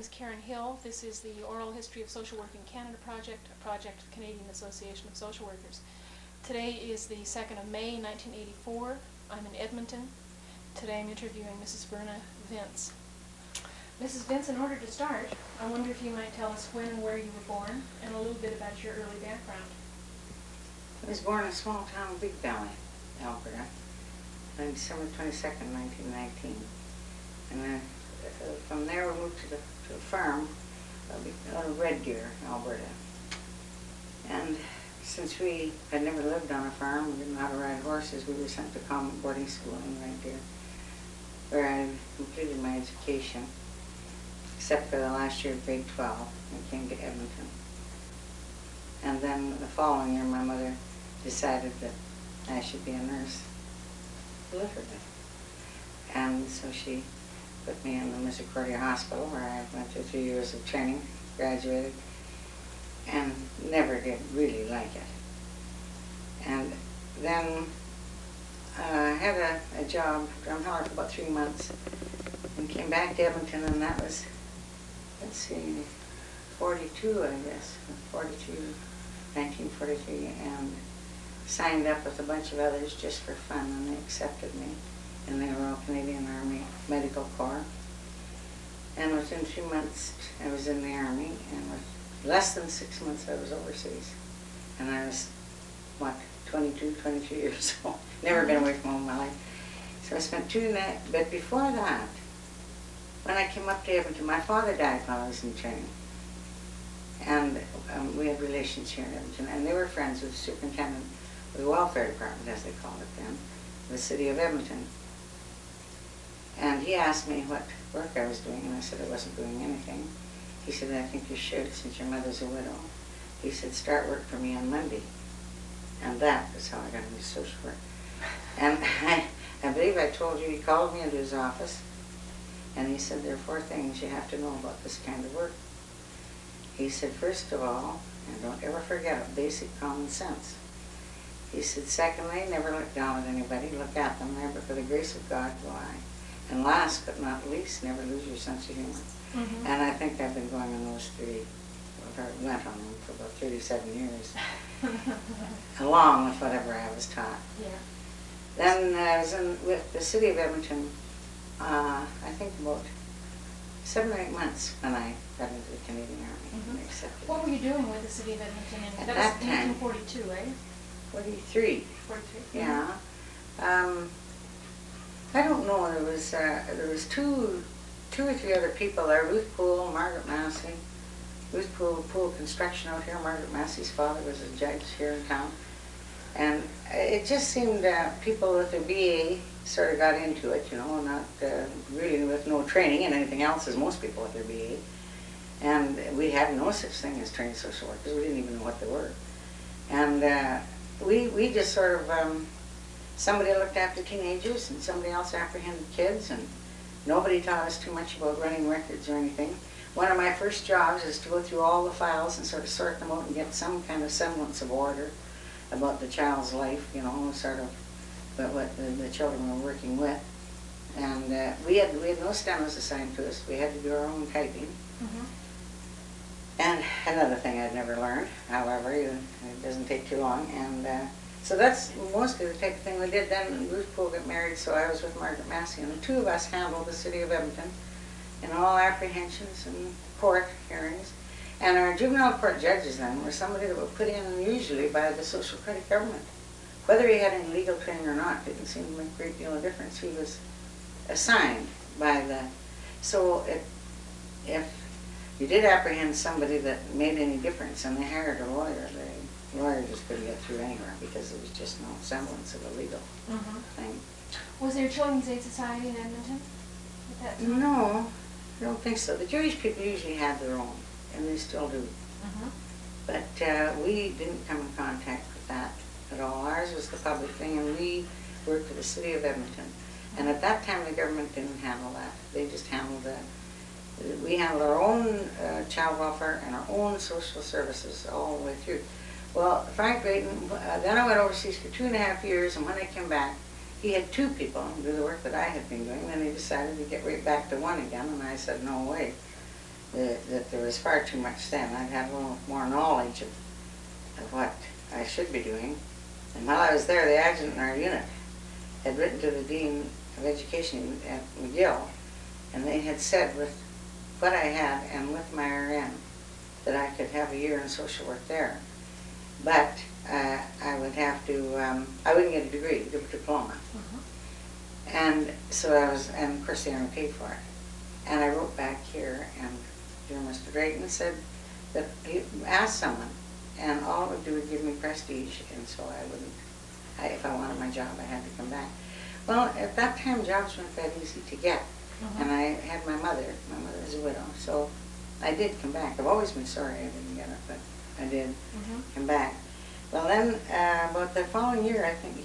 is Karen Hill. This is the Oral History of Social Work in Canada project, a project of Canadian Association of Social Workers. Today is the 2nd of May, 1984. I'm in Edmonton. Today I'm interviewing Mrs. Verna Vince. Mrs. Vince, in order to start, I wonder if you might tell us when and where you were born and a little bit about your early background. I was born in a small town, Big Valley, Alberta, on December 22nd, 1919. And from there we moved to a farm, Red Deer, Alberta. And since we had never lived on a farm, we didn't know how to ride horses, we were sent to common boarding school in Red Deer, where I completed my education, except for the last year of grade 12. I came to Edmonton. And then the following year, my mother decided that I should be a nurse, literally. And so she put me in the Misericordia Hospital, where I went through 3 years of training, graduated, and never did really like it. And then I had a job, Drumheller, for about 3 months, and came back to Edmonton, and that was, let's see, 42, I guess, 1943, and signed up with a bunch of others just for fun, and they accepted me in the Royal Canadian Army Medical Corps. And within 2 months, I was in the Army, and with less than 6 months, I was overseas. And I was, 22, 23 years old. Never been away from home in my life. So I spent 2 nights, but before that, when I came up to Edmonton, my father died while I was in training. And we had relations here in Edmonton, and they were friends with the superintendent of the welfare department, as they called it then, the city of Edmonton. And he asked me what work I was doing, and I said I wasn't doing anything. He said, I think you should, since your mother's a widow. He said, start work for me on Monday. And that is how I got into social work. And I believe I told you, he called me into his office, and he said, there are 4 things you have to know about this kind of work. He said, first of all, and don't ever forget it, basic common sense. He said, secondly, never look down at anybody, look at them, never for the grace of God will I. And last but not least, never lose your sense of humor. Mm-hmm. And I think I've been going on those 3, or went on them for about 37 years, along with whatever I was taught. Yeah. Then I was with the city of Edmonton, I think about 7 or 8 months when I got into the Canadian Army. Mm-hmm. What were you doing with the city of Edmonton? At that was time, 1942, eh? 43. 43. Yeah. I don't know. There was two or three other people there. Ruth Poole, Margaret Massey. Ruth Poole Construction out here. Margaret Massey's father was a judge here in town. And it just seemed people with a BA sort of got into it, you know, not really with no training and anything else as most people with their BA. And we had no such thing as trained social workers. We didn't even know what they were. And we just sort of, somebody looked after teenagers and somebody else apprehended kids, and nobody taught us too much about running records or anything. One of my first jobs is to go through all the files and sort of sort them out and get some kind of semblance of order about the child's life, you know, sort of what the children were working with. And we had no stenos assigned to us. We had to do our own typing. Mm-hmm. And another thing I'd never learned, however, it doesn't take too long. And so that's mostly the type of thing we did. Then Ruth Poole got married, so I was with Margaret Massey, and the 2 of us handled the city of Edmonton in all apprehensions and court hearings. And our juvenile court judges then were somebody that were put in usually by the social credit government. Whether he had any legal training or not didn't seem to make a great deal of difference. He was assigned by the... So if you did apprehend somebody that made any difference and they hired a lawyer, the lawyer just couldn't get through anywhere because there was just no semblance of a legal thing. Was there a Children's Aid Society in Edmonton at that time? No, I don't think so. The Jewish people usually had their own, and they still do. But we didn't come in contact with that at all. Ours was the public thing, and we worked for the city of Edmonton. And at that time, the government didn't handle that. They just handled that. We handled our own child welfare and our own social services all the way through. Well, Frank Drayton, then I went overseas for 2.5 years, and when I came back, he had 2 people do the work that I had been doing. Then he decided to get right back to 1 again, and I said, no way. that there was far too much then. I'd had a little more knowledge of what I should be doing. And while I was there, the adjutant in our unit had written to the Dean of Education at McGill, and they had said with what I had and with my RN that I could have a year in social work there. But I would have to, I wouldn't get a degree, a diploma. And so and of course they only paid for it. And I wrote back here, and dear Mr. Drayton said that he asked someone, and all it would do would give me prestige, and so I wouldn't, if I wanted my job, I had to come back. Well, at that time, jobs weren't that easy to get. And I had my mother was a widow, so I did come back. I've always been sorry I didn't get it, but I did come back. Well then, about the following year, I think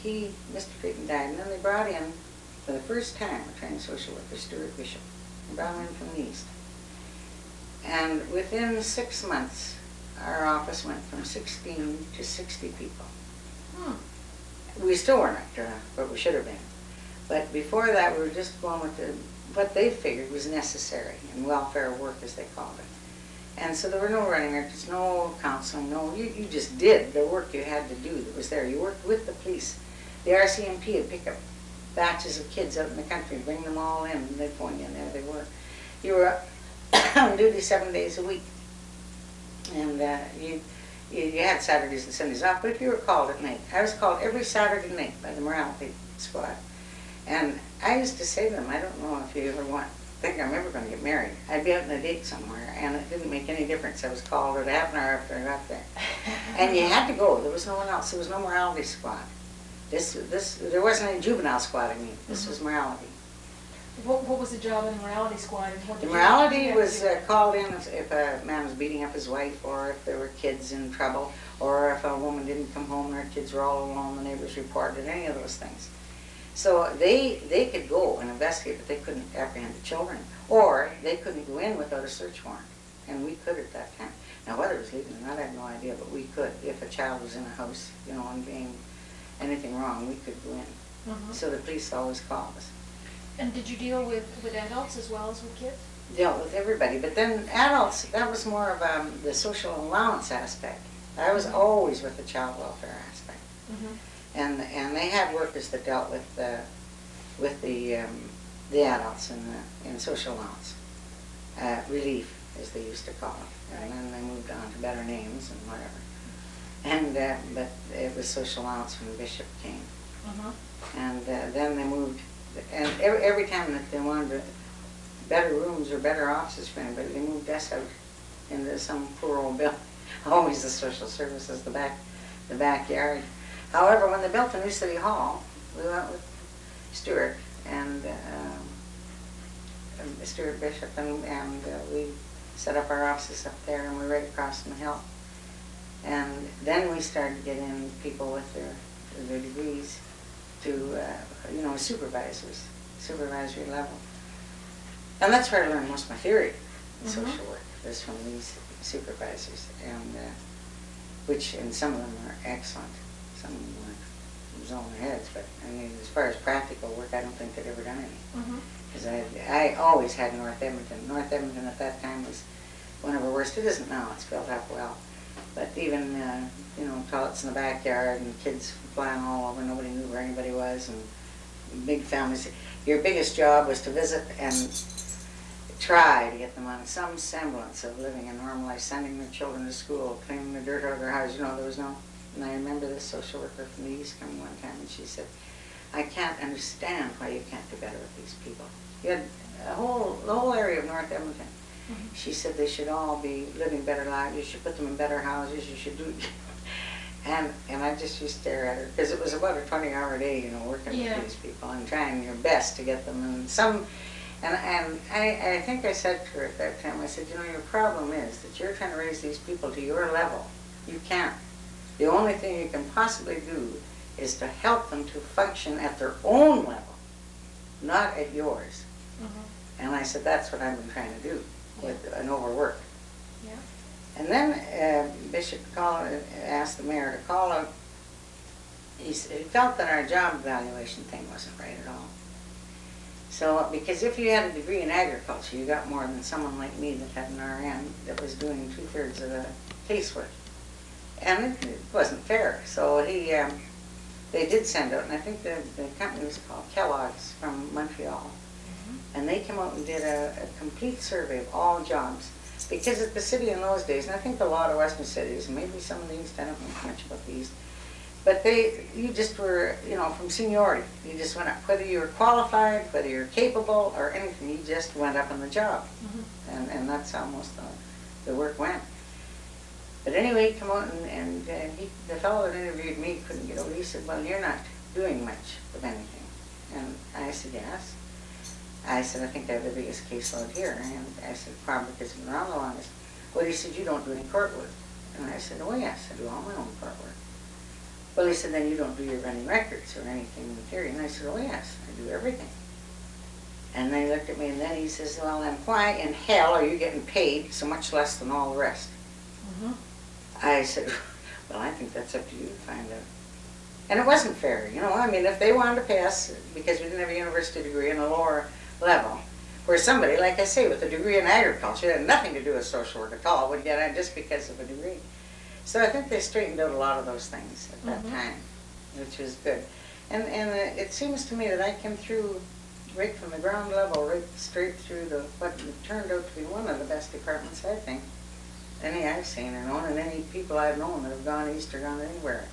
Mr. Drayton died, and then they brought in, for the first time, a trained social worker, Stuart Bishop. They brought him in from the East. And within 6 months, our office went from 16 to 60 people. We still weren't up to what we should have been. But before that, we were just going with what they figured was necessary in welfare work, as they called it. And so there were no running records, no counseling, you just did the work you had to do that was there. You worked with the police. The RCMP would pick up batches of kids out in the country, bring them all in, and they'd phone you, and there they were. You were on duty 7 days a week. And you had Saturdays and Sundays off, but if you were called at night, I was called every Saturday night by the morality squad. And I used to say to them, I don't know if you ever think I'm ever going to get married. I'd be out on a date somewhere, and it didn't make any difference. I was called at half an hour after I got there. And you had to go. There was no one else. There was no morality squad. There wasn't any juvenile squad, I mean. This was morality. What was the job in the morality squad? And what The did morality you was called in if a man was beating up his wife, or if there were kids in trouble, or if a woman didn't come home and her kids were all alone, the neighbors reported, any of those things. So they could go and investigate, but they couldn't apprehend the children. Or they couldn't go in without a search warrant. And we could at that time. Now whether it was legal or not, I have no idea, but we could. If a child was in a house, and being anything wrong, we could go in. So the police always called us. And did you deal with adults as well as with kids? Dealt with everybody. But then adults, that was more of the social allowance aspect. I was always with the child welfare aspect. And they had workers that dealt with the adults in social allowance, relief as they used to call it, and then they moved on to better names and whatever. And but it was social allowance when Bishop came, and then they moved, and every time that they wanted better rooms or better offices for anybody, they moved us out into some poor old building. Always the social services, the backyard. However, when they built the new city hall, we went with Stuart and Stuart Bishop, and we set up our offices up there, and we were right across from the hill. And then we started getting people with their degrees to, supervisory level. And that's where I learned most of my theory in social work, was from these supervisors, and and some of them are excellent. Some of them was on their heads, but I mean, as far as practical work, I don't think they'd ever done any. Because I always had North Edmonton. North Edmonton at that time was one of our worst. It isn't now, it's built up well. But even, toilets in the backyard and kids flying all over, nobody knew where anybody was, and big families. Your biggest job was to visit and try to get them on some semblance of living a normal life, sending their children to school, cleaning the dirt out of their house. There was no. And I remember this social worker from the East coming one time, and she said, I can't understand why you can't do better with these people. You had the whole area of North Edmonton. She said they should all be living better lives. You should put them in better houses. You should do. And I just used to stare at her, because it was about a 20-hour day, working with these people and trying your best to get them. And I think I said to her at that time, I said, your problem is that you're trying to raise these people to your level. You can't. The only thing you can possibly do is to help them to function at their own level, not at yours. And I said, that's what I've been trying to do with an overwork. And then Bishop asked the mayor to call out. He felt that our job evaluation thing wasn't right at all. So, because if you had a degree in agriculture, you got more than someone like me that had an RN that was doing 2/3 of the casework. And it wasn't fair. So they did send out, and I think the company was called Kellogg's from Montreal. And they came out and did a complete survey of all jobs. Because at the city in those days, and I think a lot of western cities, and maybe some of the east, I don't know much about the east, but you just were, from seniority. You just went up, whether you were qualified, whether you're capable, or anything, you just went up on the job. And that's how most of the work went. But anyway, he came out and the fellow that interviewed me couldn't get over. He said, well, you're not doing much of anything. And I said, yes. I said, I think I have the biggest caseload here. And I said, probably because I've been around the longest. Well, he said, you don't do any court work. And I said, oh yes, I do all my own court work. Well, he said, then you don't do your running records or anything in the theory. And I said, oh yes, I do everything. And then he looked at me and then he says, well, then why in hell are you getting paid so much less than all the rest? I said, well, I think that's up to you to find out. And it wasn't fair, I mean, if they wanted to pass, because we didn't have a university degree in a lower level, where somebody, like I say, with a degree in agriculture, had nothing to do with social work at all, would get it just because of a degree. So I think they straightened out a lot of those things at that time, which was good. And it seems to me that I came through right from the ground level, right straight through what turned out to be one of the best departments, I think, any I've seen or known, and any people I've known that have gone east or gone anywhere.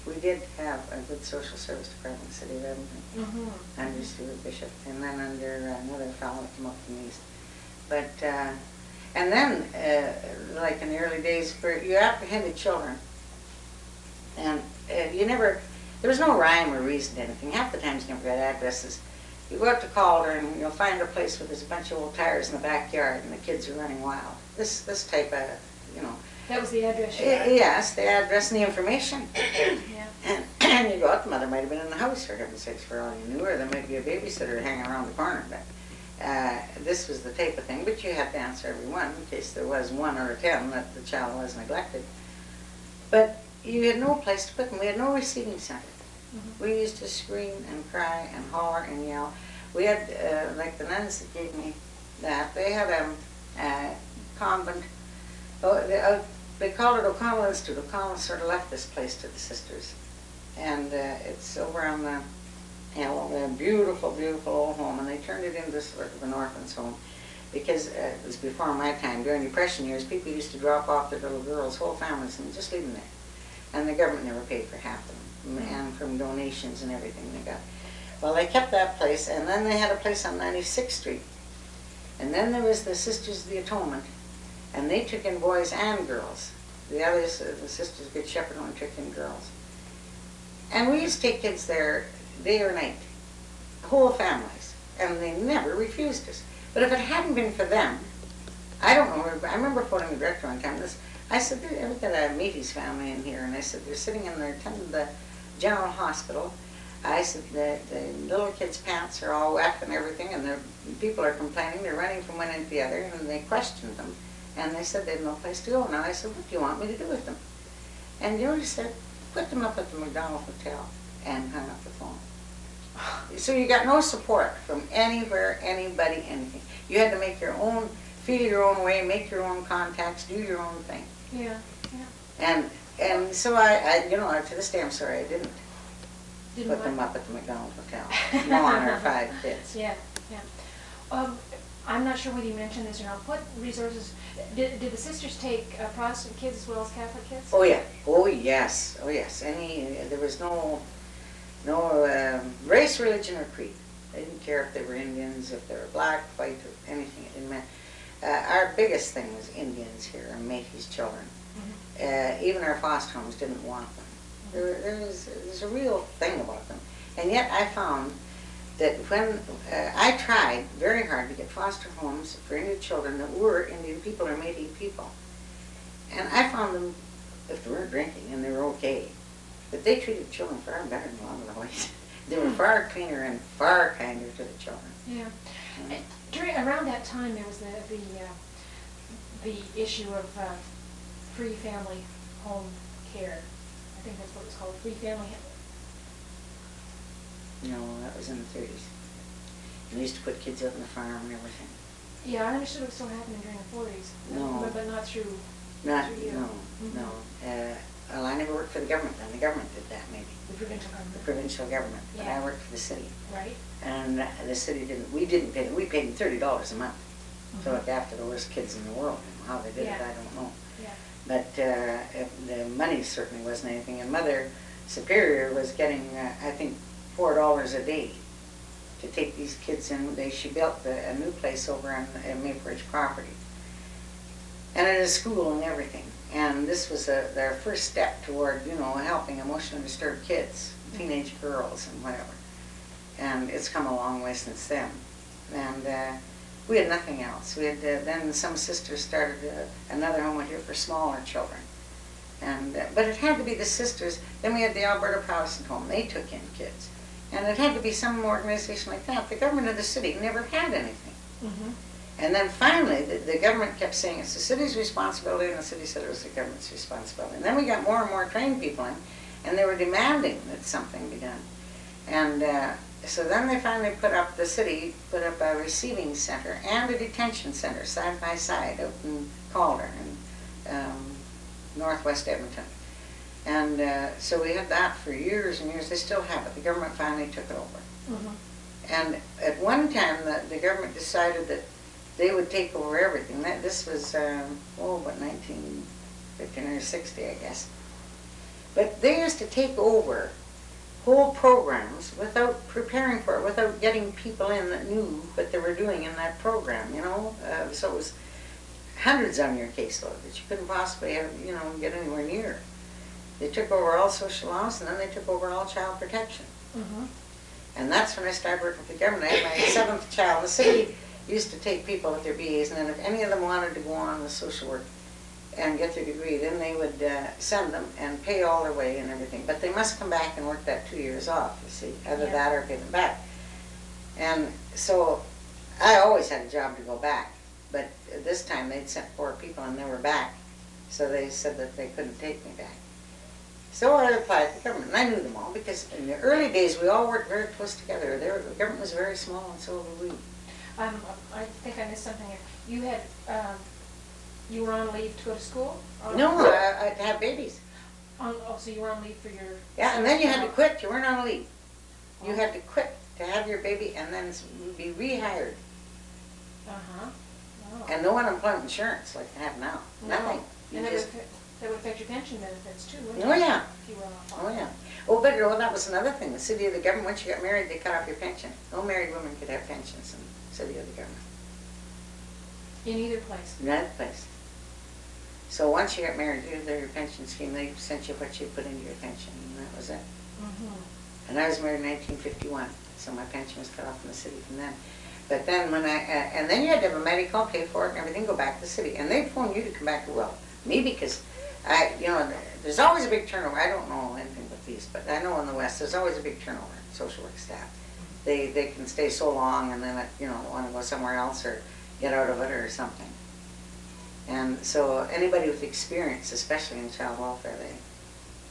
We did have a good social service department in the city of Edmonton, under Stuart Bishop, and then under another fellow that came up from the east. But, and then, like in the early days, you apprehended children, and there was no rhyme or reason to anything. Half the times you never got addresses. You go out to Calder and you'll find a place where there's a bunch of old tires in the backyard and the kids are running wild. This type of, That was the address you got? Yes, the address and the information. Yeah. And you go out, the mother might have been in the house, for heaven's sakes, for all you knew, or there might be a babysitter hanging around the corner. But this was the type of thing, but you had to answer every one in case there was 1 or 10 that the child was neglected. But you had no place to put them. We had no receiving center. We used to scream and cry and holler and yell. We had, like the nuns that gave me that, they had a convent. They called it O'Connell Institute. O'Connell sort of left this place to the sisters. And it's over on the beautiful, beautiful old home. And they turned it into sort of an orphan's home. Because it was before my time, during Depression years, people used to drop off their little girls, whole families, and just leave them there. And the government never paid for half of them. And from donations and everything they got. Well, they kept that place, and then they had a place on 96th Street. And then there was the Sisters of the Atonement, and they took in boys and girls. The others, the Sisters of Good Shepherd, only took in girls. And we used to take kids there day or night, whole families, and they never refused us. But if it hadn't been for them, I don't know, I remember phoning the director one time, I said, we've got a Meaties family in here, and I said, they're sitting in there attending the General Hospital. I said, the little kids' pants are all wet and everything, and the people are complaining. They're running from one end to the other, and they questioned them. And they said they had no place to go. Now I said, what do you want me to do with them? And he said, put them up at the McDonald Hotel, and hung up the phone. So you got no support from anywhere, anybody, anything. You had to make your own, feel your own way, make your own contacts, do your own thing. Yeah, yeah. And so I to this day I'm sorry I didn't put what? them up at the McDonald Hotel. No on our 5 kids. Yeah, yeah. I'm not sure whether you mentioned this or not. What resources, did the sisters take Protestant kids as well as Catholic kids? Oh yeah, oh yes, oh yes. There was no race, religion, or creed. They didn't care if they were Indians, if they were black, white, or anything. It didn't matter. Our biggest thing was Indians here and Métis children. Even our foster homes didn't want them. There's a real thing about them. And yet I found that when I tried very hard to get foster homes for Indian children that were Indian people or Métis people. And I found them, if they weren't drinking and they were okay, that they treated children far better than a lot of the whites. They were far cleaner and far kinder to the children. Yeah. Around that time, there was the issue of free family home care. I think that's what it was called, free family. No, that was in the 30s. They used to put kids out on the farm and everything. Yeah, I understood it was still happening during the 40s. No. But not through. Not, through you. no, Mhm. no. Well, I never worked for the government then. The government did that maybe. The provincial The government. provincial government. But Yeah. I worked for the city. Right. And the city we didn't pay, we paid them $30 a month to Mhm. look after the worst kids in the world. And how they did it, Yeah. I don't know. Yeah. But the money certainly wasn't anything. And Mother Superior was getting, I think, $4 a day to take these kids in. She built a new place over on Maple Ridge property. And it is school and everything. And this was their first step toward, helping emotionally disturbed kids, teenage girls and whatever. And it's come a long way since then. And we had nothing else. We had then some sisters started another home out here for smaller children. And but it had to be the sisters. Then we had the Alberta Protestant Home. They took in kids. And it had to be some organization like that. The government of the city never had anything. Mm-hmm. And then finally, the government kept saying it's the city's responsibility, and the city said it was the government's responsibility. And then we got more and more trained people in, and they were demanding that something be done. And so then they finally the city put up a receiving center and a detention center side by side out in Calder in northwest Edmonton. And so we had that for years and years. They still have it. The government finally took it over. Mm-hmm. And at one time, the government decided that they would take over everything. This was, about 1950 or 60, I guess. But they used to take over whole programs without preparing for it, without getting people in that knew what they were doing in that program, So it was hundreds on your caseload that you couldn't possibly have, get anywhere near. They took over all social laws, and then they took over all child protection. Mm-hmm. And that's when I started working with the government. I had my 7th child. The city used to take people with their BAs, and then if any of them wanted to go on with social work and get their degree, then they would send them and pay all their way and everything. But they must come back and work that 2 years off, you see. Either that or pay them back. And so I always had a job to go back. But this time they'd sent 4 people and they were back. So they said that they couldn't take me back. So I applied to the government, and I knew them all, because in the early days we all worked very close together. The government was very small, and so were we. I think I missed something here. You had, you were on leave to go to school? No, I to have babies. So you were on leave for your... Yeah, and then you had to quit. You weren't on leave. You had to quit to have your baby and then be rehired. Uh-huh. Oh. And no unemployment insurance like they have now. No. Nothing. You And just, that would affect your pension benefits too, wouldn't it? oh yeah, If you were off. oh yeah. Oh, but that was another thing. The city of the government, once you got married, they cut off your pension. No married women could have pensions in the city of the government. In either place? In that place. So once you got married, your pension scheme, they sent you what you put into your pension, and that was it. Mm-hmm. And I was married in 1951, so my pension was cut off from the city from then. But then and then you had to have a medical, pay for it and everything, go back to the city. And they'd phone you to come back to, me, because there's always a big turnover. I don't know anything but these, but I know in the West there's always a big turnover in social work staff. They can stay so long and then, they want to go somewhere else or get out of it or something. And so anybody with experience, especially in child welfare,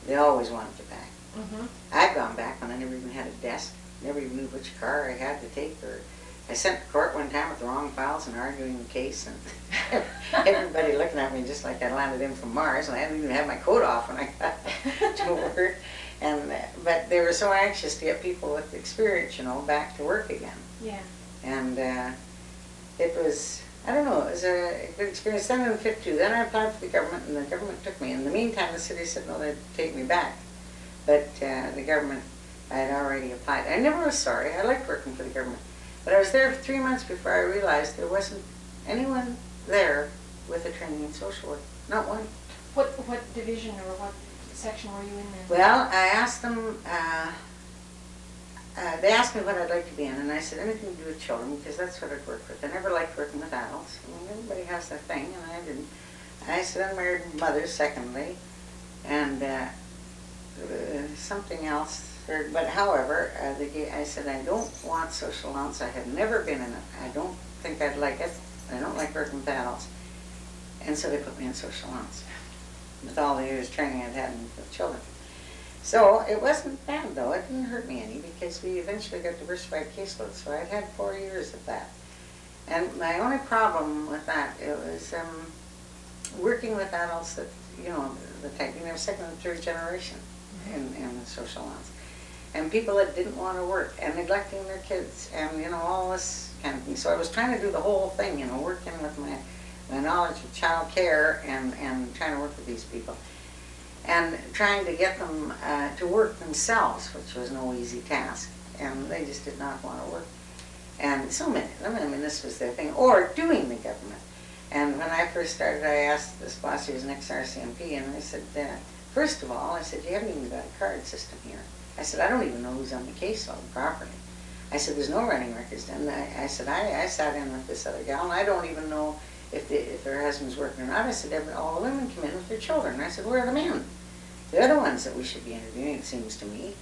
they always wanted you back. Mm-hmm. I've gone back when I never even had a desk, never even knew which car I had to take, or I sent to court one time with the wrong files and arguing the case, and everybody looking at me just like I landed in from Mars, and I hadn't even had my coat off when I got to work. But they were so anxious to get people with experience, back to work again. Yeah. And it was, I don't know, it was a good experience. Then in 52, then I applied for the government, and the government took me. In the meantime, the city said no, they'd take me back. But the government, I had already applied. I never was sorry. I liked working for the government. But I was there for 3 months before I realized there wasn't anyone there with a training in social work. Not one. What division or what section were you in then? Well, I asked them, they asked me what I'd like to be in, and I said anything to do with children, because that's what I'd work with. I never liked working with adults. I mean, everybody has their thing, and I didn't. I said unmarried mothers, secondly, and something else. But however, I said I don't want social allowance. I have never been in it. I don't think I'd like it. I don't like working with adults. And so they put me in social allowance with all the years training I'd had with children. So it wasn't bad though, it didn't hurt me any because we eventually got diversified caseload, so I'd had 4 years of that. And my only problem with that, it was working with adults that, the type, second and third generation in the social allowance. And people that didn't want to work and neglecting their kids and, all this kind of thing. So I was trying to do the whole thing, working with my knowledge of child care and trying to work with these people. And trying to get them to work themselves, which was no easy task. And they just did not want to work. And so many of them, this was their thing. Or doing the government. And when I first started, I asked this boss, he was an ex-RCMP, and I said, first of all, I said, you haven't even got a card system here. I said, I don't even know who's on the caseload properly. I said, there's no running records. And I said, I sat in with this other gal, and I don't even know if their husband's working or not. I said, all the women come in with their children. And I said, where are the men? They're the ones that we should be interviewing, it seems to me.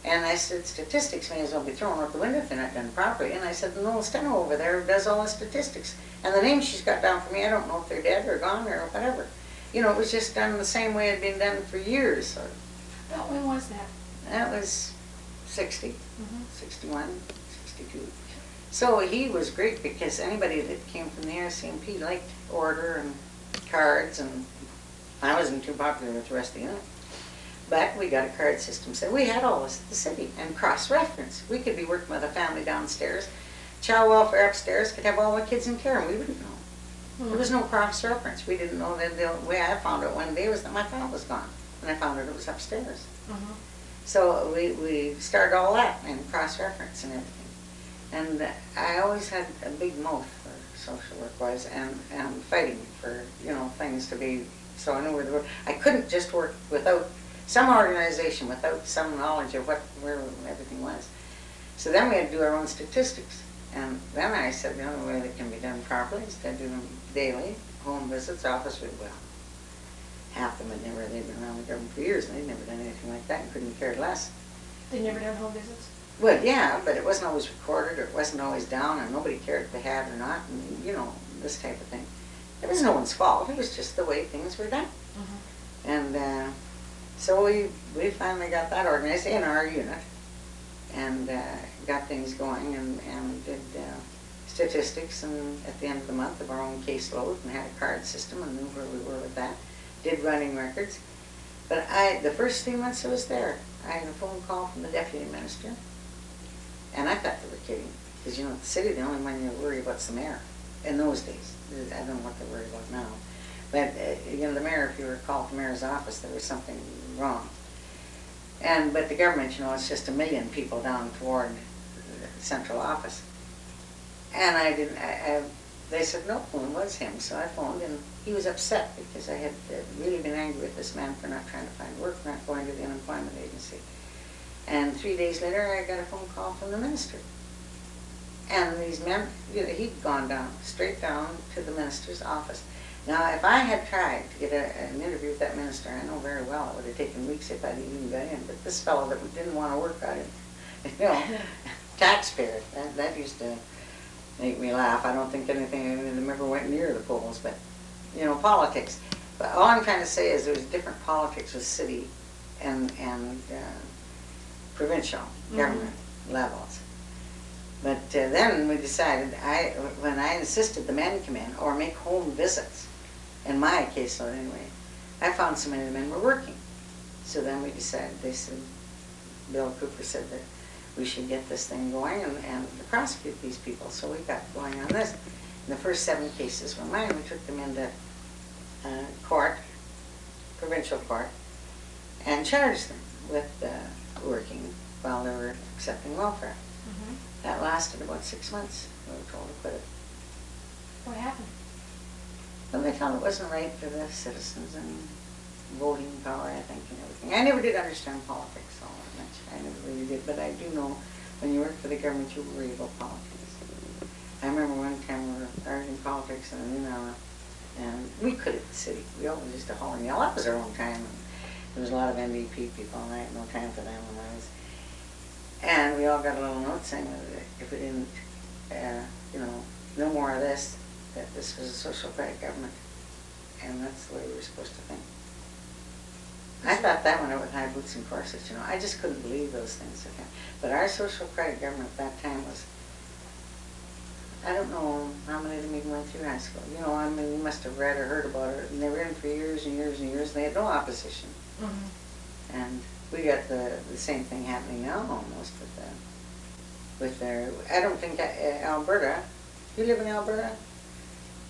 And I said, statistics may as well be thrown out the window if they're not done properly. And I said, the little steno over there does all the statistics. And the names she's got down for me, I don't know if they're dead or gone or whatever. It was just done the same way it had been done for years. Well, when was that? That was 60, 61, 62. So he was great because anybody that came from the RCMP liked order and cards, and I wasn't too popular with the rest of the unit. But we got a card system, so we had all this at the city, and cross-reference. We could be working with a family downstairs, child welfare upstairs could have all the kids in care, and we wouldn't know. There was no cross-reference. We didn't know that. The way I found it one day was that my file was gone, and I found it was upstairs. So we started all that and cross-reference and everything. And I always had a big mouth for social work-wise and fighting for, things to be, so I knew where they were. I couldn't just work without some organization, without some knowledge of where everything was. So then we had to do our own statistics. And then I said the only way that can be done properly is to do them daily, home visits, office visits. Well, half of them they'd been around the government for years and they'd never done anything like that and couldn't care less. They never done home visits? Well, yeah, but it wasn't always recorded or it wasn't always down and nobody cared if they had or not and, this type of thing. It was no one's fault. It was just the way things were done. And so we finally got that organized in our unit and got things going and did statistics and at the end of the month of our own caseload and had a card system and knew where we were with that. Did running records. But the first 3 months I was there, I had a phone call from the deputy minister, and I thought they were kidding. Because, at the city, the only one you worry about is the mayor. In those days. I don't know what they're worried about now. But, the mayor, if you were called the mayor's office, there was something wrong. But the government, it's just 1 million people down toward the central office. And they said, no, it was him. So I phoned, and he was upset because I had really been angry with this man for not trying to find work, not going to the unemployment agency. And 3 days later, I got a phone call from the minister. And these men, he'd gone straight down to the minister's office. Now, if I had tried to get an interview with that minister, I know very well it would have taken weeks if I'd even got in. But this fellow that didn't want to work on it, taxpayer, that used to make me laugh. I don't think anything of them ever went near the polls, but, politics. But all I'm trying to say is there's different politics with city and provincial government levels. But then we decided, when I insisted the men come in or make home visits, in my caseload anyway, I found so many of the men were working. So then we decided, Bill Cooper said that we should get this thing going and prosecute these people. So we got going on this. And the first 7 cases were mine. We took them into court, provincial court, and charged them with working while they were accepting welfare. That lasted about 6 months. We were told to quit it. What happened? Well, they felt it wasn't right for the citizens and voting power, I think, and everything. I never did understand politics all that much. I never really did, but I do know when you work for the government, you worry about politics. I remember one time we were arguing politics in an hour, and we quit at the city. We always used to haul and yell. That was our own time. And there was a lot of NDP people, and I had no time for them when I was. And we all got a little note saying that if we didn't, no more of this, that this was a social credit government. And that's the way we were supposed to think. I thought that went out with high boots and corsets, you know. I just couldn't believe those things. Okay. But our social credit government at that time was, I don't know how many of them even went through high school. You know, I mean, you must have read or heard about it. And they were in for years and years and years, and they had no opposition. Mm-hmm. And we got the same thing happening now almost with their, I don't think, Alberta, you live in Alberta?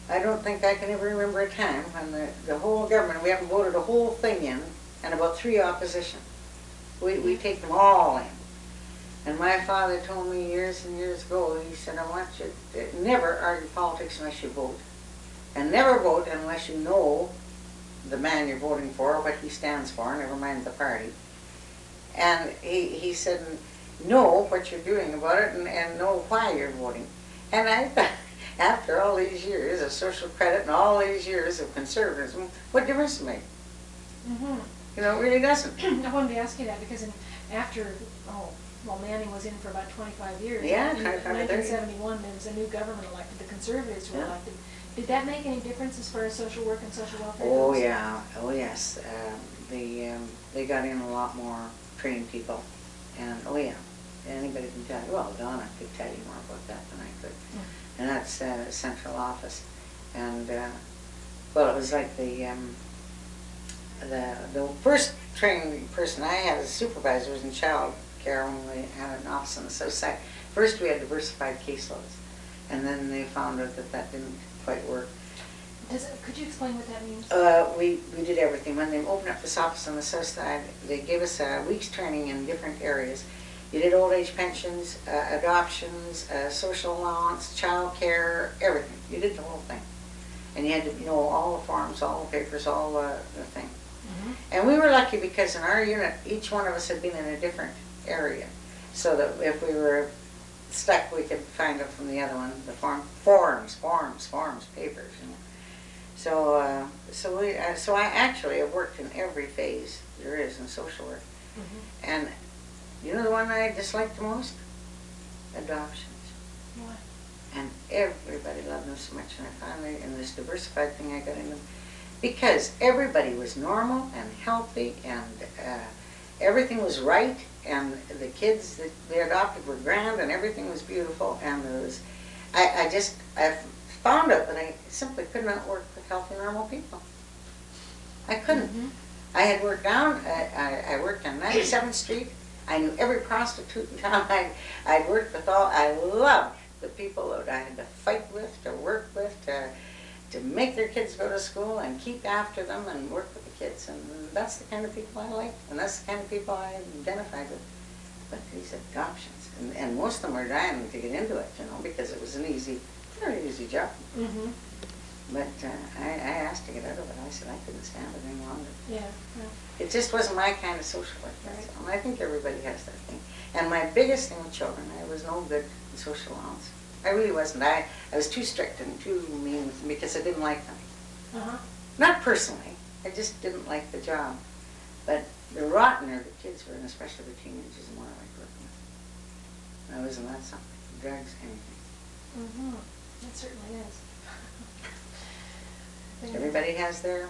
I don't think I can ever remember a time when the whole government, we haven't voted a whole thing in, and about 3 opposition. We take them all in. And my father told me years and years ago, he said, I want you to never argue politics unless you vote. And never vote unless you know the man you're voting for, what he stands for, never mind the party. And he said, know what you're doing about it and know why you're voting. And I thought, after all these years of social credit and all these years of conservatism, what difference does it make? Mm-hmm. You know, it really doesn't. I wanted to ask you that because after, well, Manning was in for about 25 years. Yeah, in 25 to 30. 1971, there was a new government elected. The Conservatives were Yeah. elected. Did that make any difference as far as social work and social welfare Oh goes? yeah, oh yes. They got in a lot more trained people, and oh yeah, anybody can tell you. Well, Donna could tell you more about that than I could. Mm. And that's central office, and well, it was like the first training person I had as a supervisor was in child care when we had an office on the south side. First we had diversified caseloads, and then they found out that didn't quite work. Could you explain what that means? We did everything. When they opened up this office on the south side, they gave us a week's training in different areas. You did old age pensions, adoptions, social allowance, child care, everything. You did the whole thing. And you had to know all the forms, all the papers, all the thing. Mm-hmm. And we were lucky because in our unit, each one of us had been in a different area. So that if we were stuck, we could find it from the other one, the forms, papers, you know. So I actually have worked in every phase there is in social work. Mm-hmm. And you know the one I disliked the most? Adoptions. Why? And everybody loved them so much. And I finally, in this diversified thing, I got into them because everybody was normal and healthy, and everything was right, and the kids that they adopted were grand, and everything was beautiful. And there was, I found out that I simply could not work with healthy, normal people. I couldn't. Mm-hmm. I had worked I worked on 97th Street. I knew every prostitute in town. I'd worked with all, I loved the people that I had to fight with, to work with, to make their kids go to school and keep after them and work with the kids. And that's the kind of people I liked, and that's the kind of people I identified with. But these adoptions, and most of them were dying to get into it, you know, because it was an very easy job. Mm-hmm. But I asked to get out of it. I said I couldn't stand it any longer. Yeah. It just wasn't my kind of social work. Right. And I think everybody has that thing. And my biggest thing with children, I was no good in social allowance. I really wasn't. I was too strict and too mean with them because I didn't like them. Uh-huh. Not personally. I just didn't like the job. But the rottener the kids were, and especially the teenagers, the more I liked working with them. I wasn't that something. Drugs, anything. Mm-hmm. It certainly is. Everybody has their...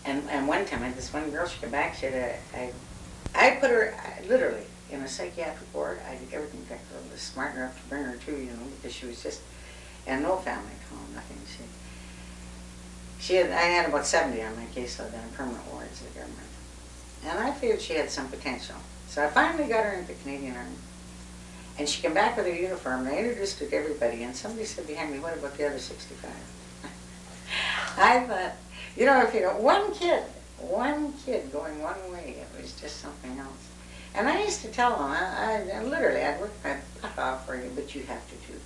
And one time, I had this one girl, she came back, she had I put her, literally, in a psychiatric ward. I did everything to her. I was smart enough to bring her to, you know, because she was just, and no family at home, nothing. I had about 70 on my caseload in permanent wards of the government. And I figured she had some potential. So I finally got her into the Canadian Army. And she came back with her uniform, and I introduced her to everybody, and somebody said behind me, what about the other 65? I thought, you know, if you know, one kid going one way, it was just something else. And I used to tell them, I literally, I'd work my butt off for you, but you have to too.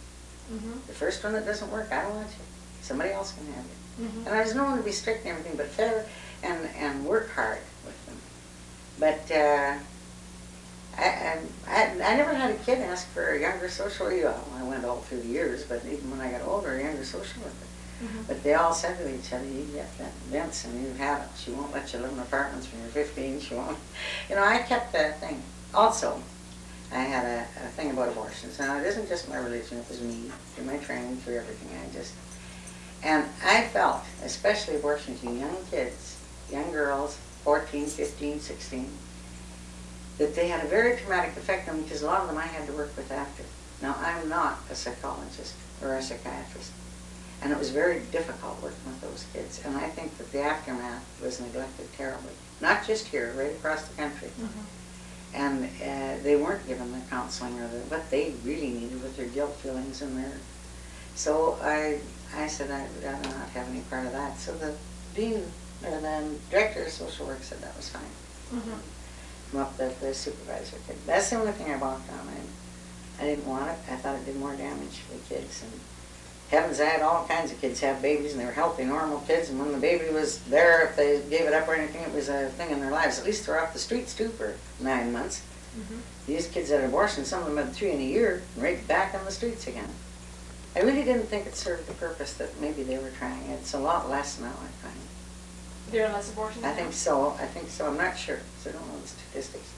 Mm-hmm. The first one that doesn't work, I don't want you. Somebody else can have you. Mm-hmm. And I was known to be strict and everything, but fair and work hard with them. But I never had a kid ask for a younger social worker. Well, I went all through the years, but even when I got older, a younger social worker. Mm-hmm. But they all said to each other, you get that Vince and you have it. She won't let you live in apartments when you're 15. She won't. You know, I kept that thing. Also, I had a thing about abortions. Now, it isn't just my religion. It was me, through my training, through everything. And I felt, especially abortions in young kids, young girls, 14, 15, 16, that they had a very traumatic effect on me because a lot of them I had to work with after. Now, I'm not a psychologist or a psychiatrist, and it was very difficult working with those kids, and I think that the aftermath was neglected terribly. Not just here, right across the country. And they weren't given the counseling or what they really needed with their guilt feelings and their... So I said I'd rather not have any part of that. So the dean, or the director of social work said that was fine. Come up with the supervisor kid. That's the only thing I balked on. I didn't want it. I thought it did more damage to the kids. And heavens, I had all kinds of kids have babies, and they were healthy, normal kids, and when the baby was there, if they gave it up or anything, it was a thing in their lives. At least they're off the streets, too, for 9 months. These kids had abortions, some of them had 3 in a year, right back on the streets again. I really didn't think it served the purpose that maybe they were trying. It's a lot less now, I find. There are less abortions I now? think so. I'm not sure, because I don't know the statistics.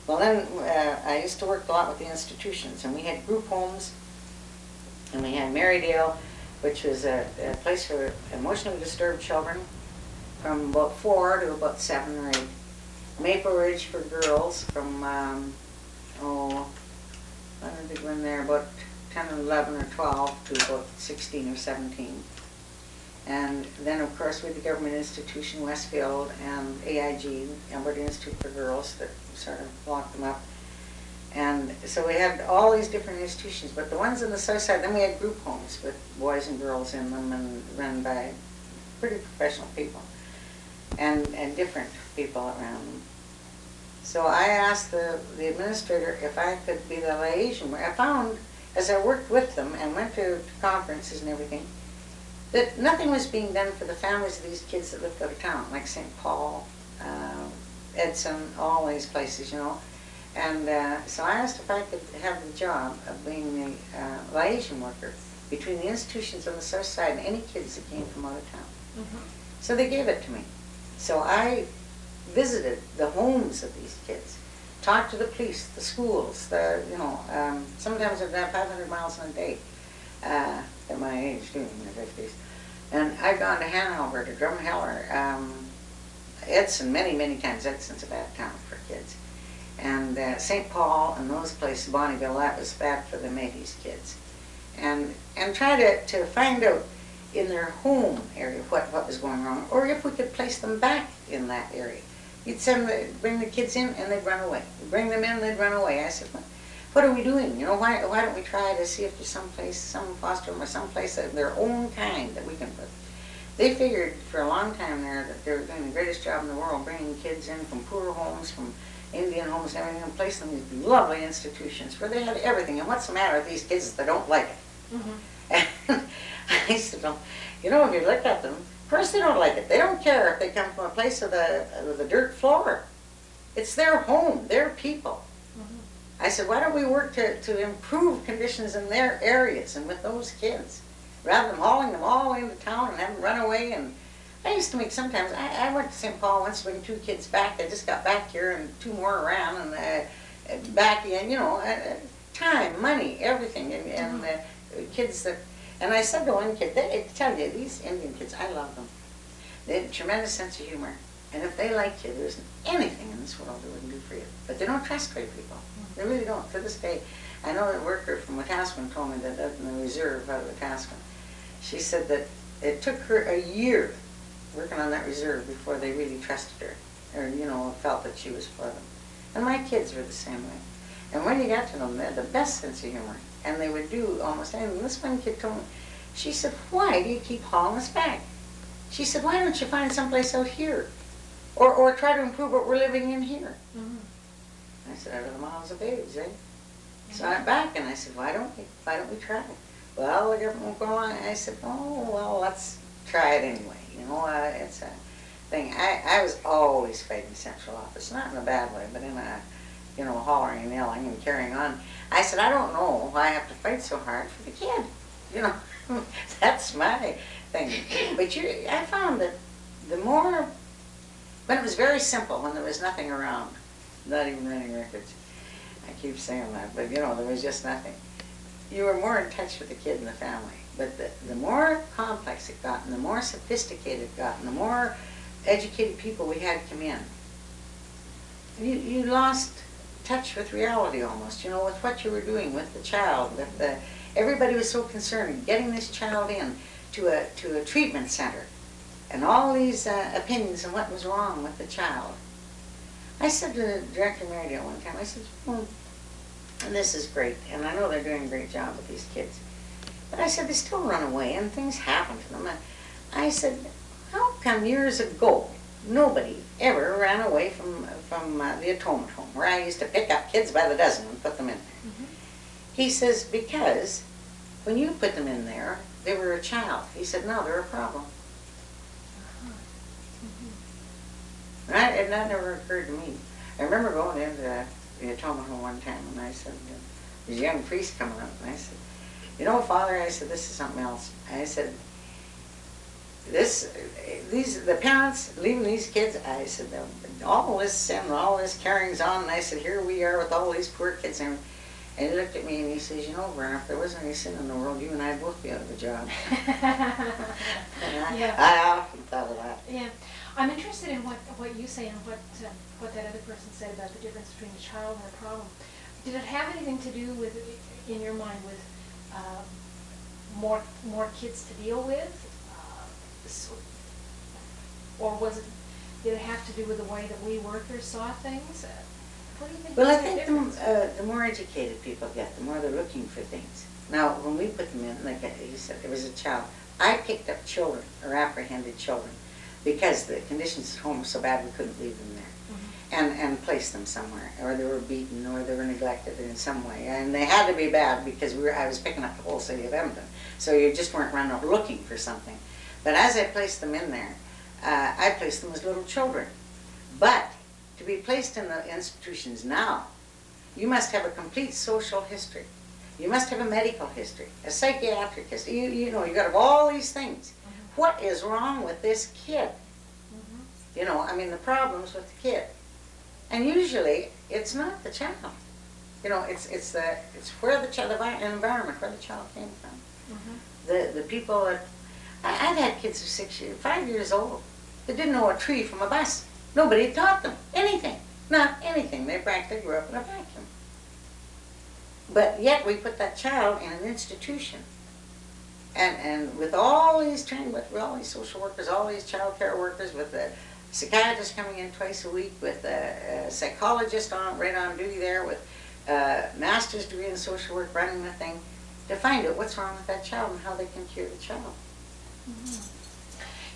Well, then, I used to work a lot with the institutions, and we had group homes, and we had Marydale, which was a place for emotionally disturbed children from about 4 to about 7 or 8. Maple Ridge for girls from, when did they go in there? About 10 or 11 or 12 to about 16 or 17. And then, of course, we had the government institution, Westfield, and AIG, Alberta Institute for Girls, that sort of locked them up. And so we had all these different institutions, but the ones on the south side, then we had group homes with boys and girls in them and run by pretty professional people and different people around them. So I asked the administrator if I could be the liaison. I found, as I worked with them and went to conferences and everything, that nothing was being done for the families of these kids that lived out of town, like St. Paul, Edson, all these places, you know. And so I asked if I could have the job of being the liaison worker between the institutions on the south side and any kids that came from out of town. So they gave it to me. So I visited the homes of these kids, talked to the police, the schools, sometimes I'd have 500 miles in a day at my age, too, in my 50s. And I'd gone to Hanover, to Drumheller, Edson, many, many times. Edson's a bad town for kids. And St. Paul and those places, Bonneville, that was bad for the Métis kids. And try to find out in their home area what was going wrong, or if we could place them back in that area. You'd bring the kids in and they'd run away. You'd bring them in, they'd run away. I said, what are we doing? You know, why don't we try to see if there's some place, some foster home or some place of their own kind that we can put. They figured for a long time there that they were doing the greatest job in the world, bringing kids in from poor homes, from Indian homes and everything, and placing them in these lovely institutions where they had everything. And what's the matter with these kids that don't like it? And I said, well, you know, if you look at them, of course they don't like it. They don't care if they come from a place with a dirt floor. It's their home, their people. I said, why don't we work to improve conditions in their areas and with those kids, rather than hauling them all the way into town and having them run away. And I used to make sometimes, I went to St. Paul once to bring 2 kids back. They just got back here and 2 more around and back again, you know, time, money, everything. And kids that, and I said to one kid, I tell you, these Indian kids, I love them. They had a tremendous sense of humor. And if they liked you, there isn't anything in this world they wouldn't do for you. But they don't trust great people. They really don't. To this day, I know a worker from Wetaskiwin told me that in the reserve out of Wetaskiwin, she said that it took her a year working on that reserve before they really trusted her, or, you know, felt that she was for them. And my kids were the same way. And when you got to them, they had the best sense of humor. And they would do almost anything. This one kid told me, she said, why do you keep hauling us back? She said, why don't you find someplace out here? Or try to improve what we're living in here. I said, out of the mouths of babes, eh? So I went back and I said, why don't we try it? Well, the government won't go along. I said, oh, well, let's try it anyway. You know, it's a thing. I was always fighting central office, not in a bad way, but in a, you know, hollering and yelling and carrying on. I said, I don't know why I have to fight so hard for the kid. You know, that's my thing. But I found that the more, when it was very simple, when there was nothing around, not even running records, I keep saying that, but you know, there was just nothing. You were more in touch with the kid and the family. But the more complex it got, and the more sophisticated it got, and the more educated people we had come in, you lost touch with reality almost, you know, with what you were doing with the child, with the, everybody was so concerned in getting this child in to a treatment center, and all these opinions on what was wrong with the child. I said to Director Merrill one time, I said, and this is great, and I know they're doing a great job with these kids, but I said, they still run away, and things happen to them. I said, how come years ago nobody ever ran away from the Atonement Home, where I used to pick up kids by the dozen and put them in there? Mm-hmm. He says, because when you put them in there, they were a child. He said, no, they're a problem. Uh-huh. Mm-hmm. Right? And that never occurred to me. I remember going into the Atonement Home one time, and I said, there's a young priest coming up, and I said, you know, Father, I said, this is something else. I said, the parents leaving these kids, I said, all this sin, all this carryings on, and I said, here we are with all these poor kids. And he looked at me and he says, you know, Verna, if there wasn't any sin in the world, you and I would both be out of a job. And Yeah. I often thought of that. Yeah, I'm interested in what you say and what that other person said about the difference between a child and a problem. Did it have anything to do with, in your mind, with more kids to deal with, or did it have to do with the way that we workers saw things? What do you think? Well, I was the think difference? the more educated people get, the more they're looking for things. Now, when we put them in, like he said, there was a child. I picked up children, or apprehended children, because the conditions at home were so bad we couldn't leave them there. And place them somewhere, or they were beaten, or they were neglected in some way. And they had to be bad because I was picking up the whole city of Edmonton. So you just weren't running out looking for something. But as I placed them in there, I placed them as little children. But to be placed in the institutions now, you must have a complete social history. You must have a medical history, a psychiatric history. You know, you got to have all these things. What is wrong with this kid? You know, I mean, the problems with the kid. And usually, it's not the child. You know, it's where the child, the environment where the child came from. The people that I've had kids who are 5 years old that didn't know a tree from a bus. Nobody taught them anything, not anything. They practically grew up in a vacuum. But yet we put that child in an institution, and with all these trained, with all these social workers, all these child care workers, with the psychiatrist coming in twice a week, with a psychologist right on duty there, with a master's degree in social work running the thing, to find out what's wrong with that child and how they can cure the child.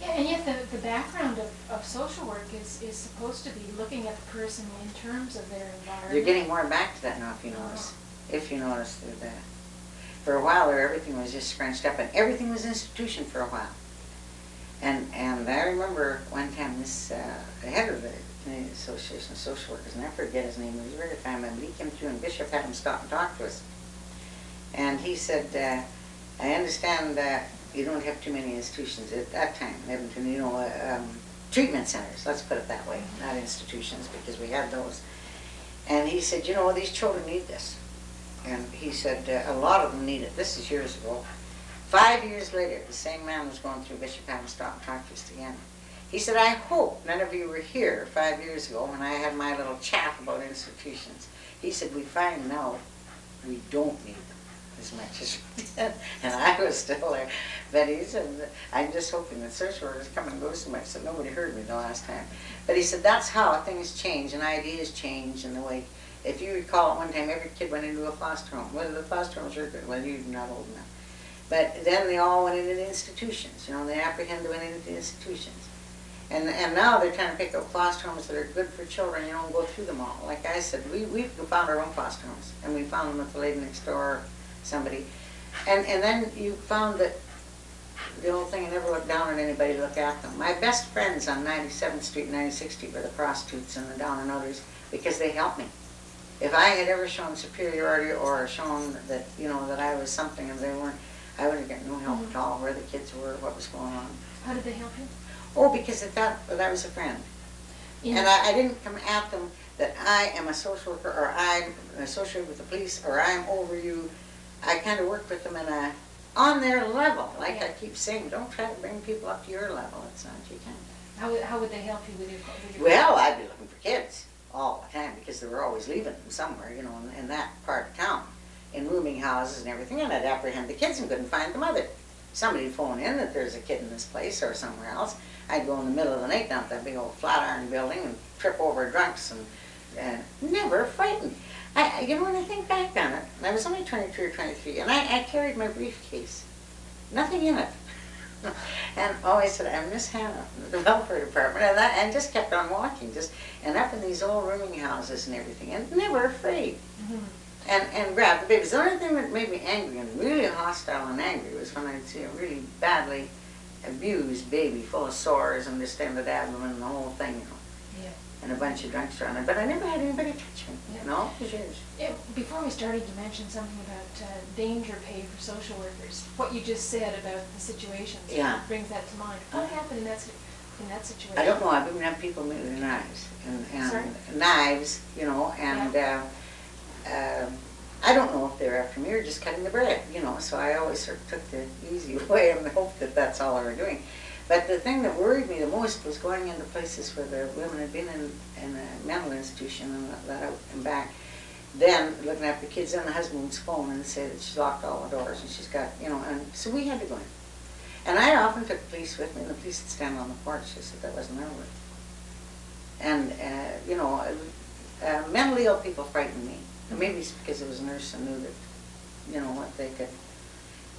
Yeah, and yet the background of social work is supposed to be looking at the person in terms of their environment. You're getting more back to that now, if you notice. If you notice that for a while there, everything was just scrunched up, and everything was institution for a while. And I remember one time this the head of the Canadian Association of Social Workers, and I forget his name, he was very fine, but he came through and Bishop had him stop and talk to us. And he said, I understand that you don't have too many institutions at that time in Edmonton, you know, treatment centers, let's put it that way, not institutions, because we had those. And he said, you know, these children need this. And he said, a lot of them need it. This is years ago. 5 years later, the same man was going through Bishop had him stop and talk to us again. He said, I hope none of you were here 5 years ago when I had my little chat about institutions. He said, we find now we don't need them as much as we did. And I was still there. But he said, I'm just hoping that social workers come and go so much that nobody heard me the last time. But he said, that's how things change and ideas change in the way. If you recall, at one time, every kid went into a foster home. Well, the foster homes are good. Well, you're not old enough. But then they all went into the institutions. You know, they apprehended went into the institutions. And now they're trying to pick up foster homes that are good for children, you know, and go through them all. Like I said, we found our own foster homes, and we found them with the lady next door, or somebody. And then you found that the old thing, I never looked down on anybody to look at them. My best friends on 97th Street and 96th Street were the prostitutes and the down and others, because they helped me. If I had ever shown superiority or shown that, you know, that I was something and they weren't, I would have got no help at all, where the kids were, what was going on. How did they help you? Oh, because they thought that I was a friend. And I didn't come at them that I am a social worker, or I'm associated with the police, or I'm over you. I kind of worked with them on their level. Like I keep saying, don't try to bring people up to your level. It's not, you can't. How would they help you with your Well, I'd be looking for kids all the time because they were always leaving them somewhere, you know, in that part of town, in rooming houses and everything, and I'd apprehend the kids and couldn't find the mother. Somebody'd phone in that there's a kid in this place or somewhere else. I'd go in the middle of the night down to that big old Flatiron building and trip over drunks and never frightened. You know, when I think back on it, and I was only 22 or 23, and I carried my briefcase, nothing in it. And always said, I'm Miss Hannah in the welfare department, and just kept on walking, and up in these old rooming houses and everything, and never afraid. And grab the babies. The only thing that made me angry and really hostile and angry was when I'd see a really badly abused baby full of sores and distended abdomen and the whole thing, you know. Yeah. And a bunch of drunks around it. But I never had anybody touch me. Yeah. No, it was yours. Yeah, before we started, you mentioned something about danger pay for social workers. What you just said about the situations brings that to mind. What happened in that situation? I don't know. I've even had people with their knives. Sorry? Knives, you know, and I don't know if they were after me or just cutting the bread, you know, so I always sort of took the easy way and hoped that that's all they were doing. But the thing that worried me the most was going into places where the women had been in a mental institution and let out and back. Then looking after the kids, then the husband would phone and say that she's locked all the doors and she's got, you know, and so we had to go in. And I often took the police with me, and the police would stand on the porch. I said that wasn't their way. And, you know, mentally ill people frightened me. Maybe it's because I was a nurse and knew that, you know, what they could.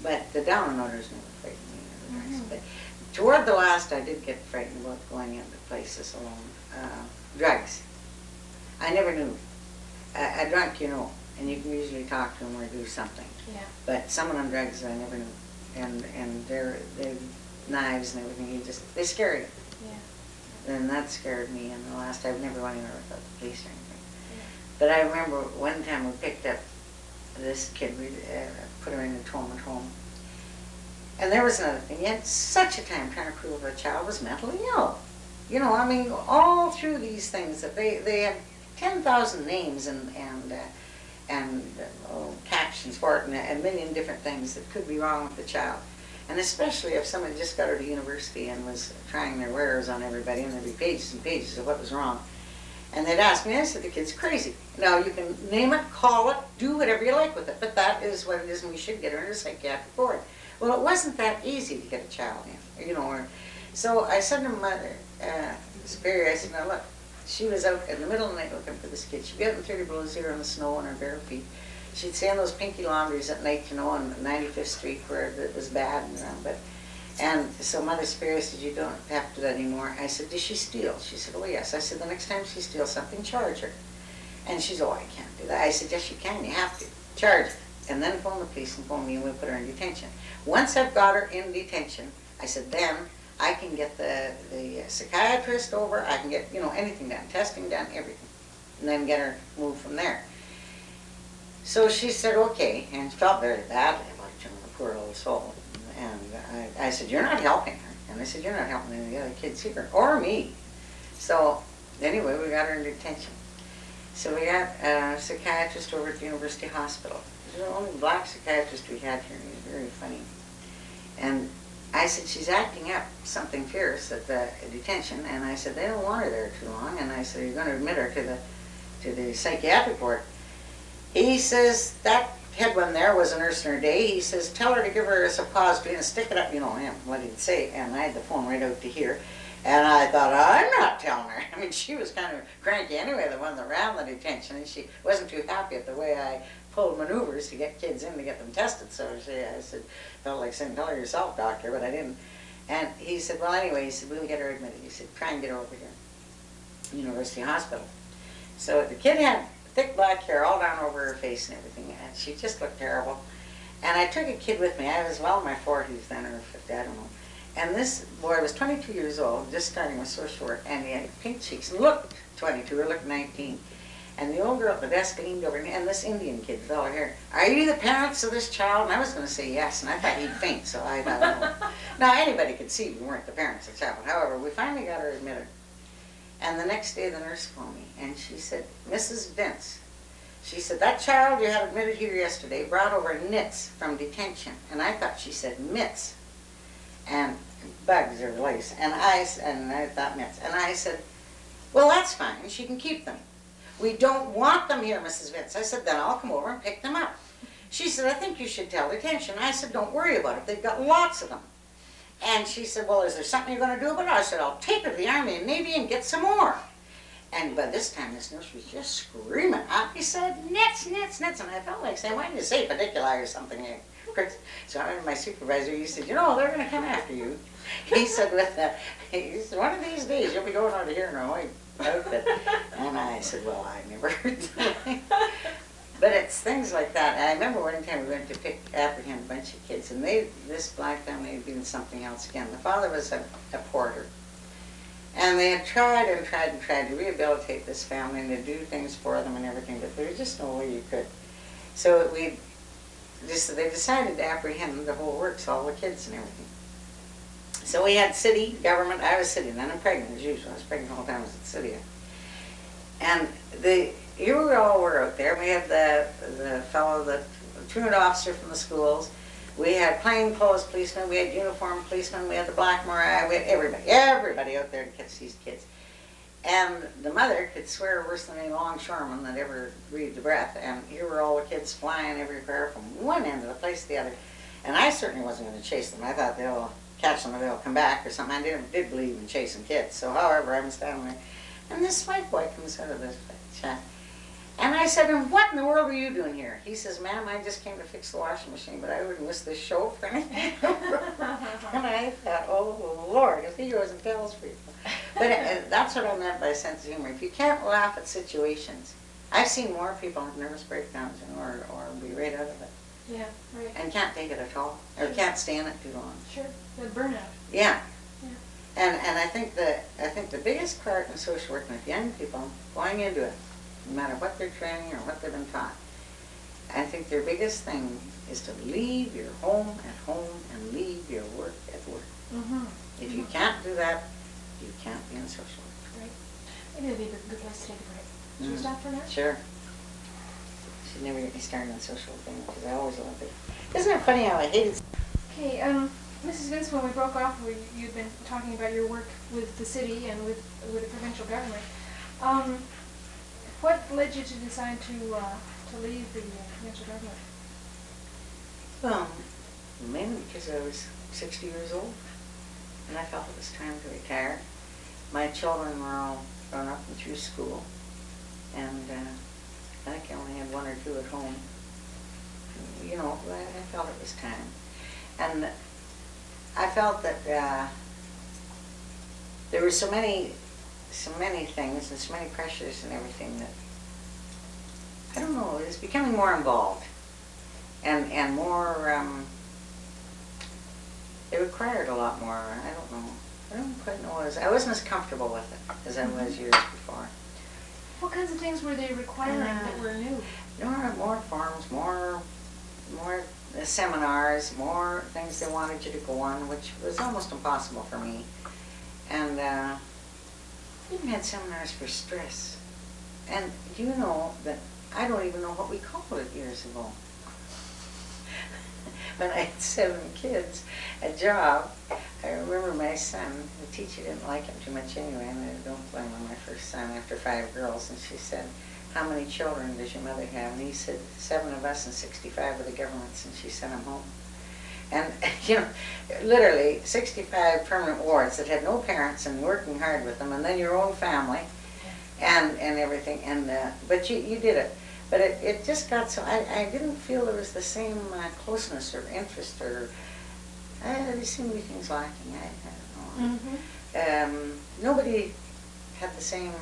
But the down and outers never frightened me. But toward the last, I did get frightened about going into places alone. Drugs. I never knew. A drunk, you know, and you can usually talk to them or do something. Yeah. But someone on drugs, I never knew. And their knives and everything, they scare you. Yeah. And that scared me. And the last, I never went anywhere without the police or anything. Yeah. But I remember one time we picked up this kid, we put her in the trauma home. And there was another thing. You had such a time trying to prove a child was mentally ill. You know, I mean, all through these things that they had 10,000 names and captions for it and a million different things that could be wrong with the child. And especially if somebody just got out of university and was trying their wares on everybody, and there'd be pages and pages of what was wrong. And they'd ask me, I said, the kid's crazy. Now, you can name it, call it, do whatever you like with it, but that is what it is, and we should get her in a psychiatric ward. Well, it wasn't that easy to get a child in, you know. So I said to my mother, superior, I said, now look, she was out in the middle of the night looking for this kid. She'd be out in 30 below zero in the snow on her bare feet. She'd stay in those pinky laundries at night, you know, on 95th Street where it was bad and around. And so Mother Superior said, you don't have to do that anymore. I said, does she steal? She said, oh yes. I said, the next time she steals something, charge her. And she said, oh, I can't do that. I said, yes, you can. You have to. Charge her. And then phone the police and phone me and we'll put her in detention. Once I've got her in detention, I said, then I can get the psychiatrist over. I can get, you know, anything done, testing done, everything. And then get her moved from there. So she said, okay, and felt very badly about it, you know, the poor little soul. And I said, you're not helping her. And I said, you're not helping any of the other kids either, or me. So anyway, we got her in detention. So we got a psychiatrist over at the University Hospital. He was the only black psychiatrist we had here, and he was very funny. And I said, she's acting up something fierce at the detention. And I said, they don't want her there too long. And I said, you're going to admit her to the psychiatric ward. He says, that head one there was a nurse in her day. He says, tell her to give her a suppository and stick it up, you know, him, what he'd say. And I had the phone right out to here. And I thought, I'm not telling her. I mean, she was kind of cranky anyway, the one that ran the detention. And she wasn't too happy at the way I pulled maneuvers to get kids in to get them tested. So I said, felt like saying, tell her yourself, doctor, but I didn't. And he said, well, anyway, he said, we'll get her admitted. He said, try and get her over here, University Hospital. So the kid had thick black hair all down over her face and everything, and she just looked terrible. And I took a kid with me. I was well in my 40s then, or 50, I don't know. And this boy was 22 years old, just starting with social work, and he had pink cheeks and looked 22 or looked 19. And the old girl at the desk leaned over me, and this Indian kid with all her hair, are you the parents of this child? And I was going to say yes, and I thought he'd faint, so I thought, no. Now, anybody could see we weren't the parents of the child. However, we finally got her admitted. And the next day, the nurse phoned me, and she said, Mrs. Vince, she said, that child you had admitted here yesterday brought over nits from detention. And I thought she said mitts. And bugs or lice. And I thought nuts. And I said, well, that's fine. She can keep them. We don't want them here, Mrs. Vince. I said, then I'll come over and pick them up. She said, I think you should tell detention. I said, don't worry about it. They've got lots of them. And she said, well, is there something you're going to do about it? I said, I'll take her to the Army and Navy and get some more. And by this time, this nurse was just screaming. He said, nits, nits, nits. And I felt like saying, why didn't you say pediculi or something? So my supervisor, he said, you know, they're going to come after you. He said, he said, one of these days, you'll be going out of here in a white outfit. And I said, well, I never did. But it's things like that. I remember one time we went to apprehend a bunch of kids, and this black family had been something else again. The father was a porter. And they had tried and tried and tried to rehabilitate this family and to do things for them and everything, but there was just no way you could. So they decided to apprehend the whole works, all the kids and everything. So we had city, government, I was city, then I'm pregnant as usual. I was pregnant the whole time I was at city. And here we all were out there. We had the fellow, the truant officer from the schools. We had plainclothes policemen, we had uniformed policemen, we had the Black Mariah, we had everybody out there to catch these kids. And the mother could swear worse than any longshoreman that ever breathed a breath. And here were all the kids flying everywhere from one end of the place to the other. And I certainly wasn't going to chase them. I thought they'll catch them or they'll come back or something. I did believe in chasing kids. So however, I'm standing there. And this white boy comes out of this chat. And I said, and what in the world are you doing here? He says, ma'am, I just came to fix the washing machine, but I wouldn't miss this show for anything. And I thought, oh, Lord, if he goes and tells people. But that's what I meant by sense of humor. If you can't laugh at situations, I've seen more people have nervous breakdowns or be right out of it. Yeah, right. And can't take it at all, or can't stand it too long. Sure, the burnout. Yeah. Yeah. And I think the biggest part in social working with young people going into it, no matter what they're training or what they've been taught, I think their biggest thing is to leave your home at home and leave your work at work. Mm-hmm. If you can't do that, you can't be in social work. Right. Maybe it'd be a good place to take a break. Should we stop for now? Sure. Should never get me started on social working because I always loved it. Isn't it funny how I hated? Okay, Mrs. Vince, when we broke off, you'd been talking about your work with the city and with the provincial government. What led you to decide to leave the provincial government? Well, mainly because I was 60 years old and I felt it was time to retire. My children were all grown up and through school, and I think I only had one or two at home. You know, I felt it was time. And I felt that there were so many things and so many pressures and everything that, I don't know, it was becoming more involved and more, it required a lot more. I don't know. I don't quite know. I wasn't as comfortable with it as I was years before. What kinds of things were they requiring that were new? More forms, more seminars, more things they wanted you to go on, which was almost impossible for me. And even had seminars for stress. And do you know that I don't even know what we called it years ago. When I had 7 kids, a job, I remember my son, the teacher didn't like him too much anyway, and I don't blame him, my first son, after 5 girls, and she said, how many children does your mother have? And he said, 7 of us and 65 of the governments, and she sent him home. And, you know, literally 65 permanent wards that had no parents and working hard with them, and then your own family and everything. And but you did it. But it just got so, I didn't feel there was the same closeness or interest or, there seemed to be things lacking. I don't know. Mm-hmm. Nobody had the same,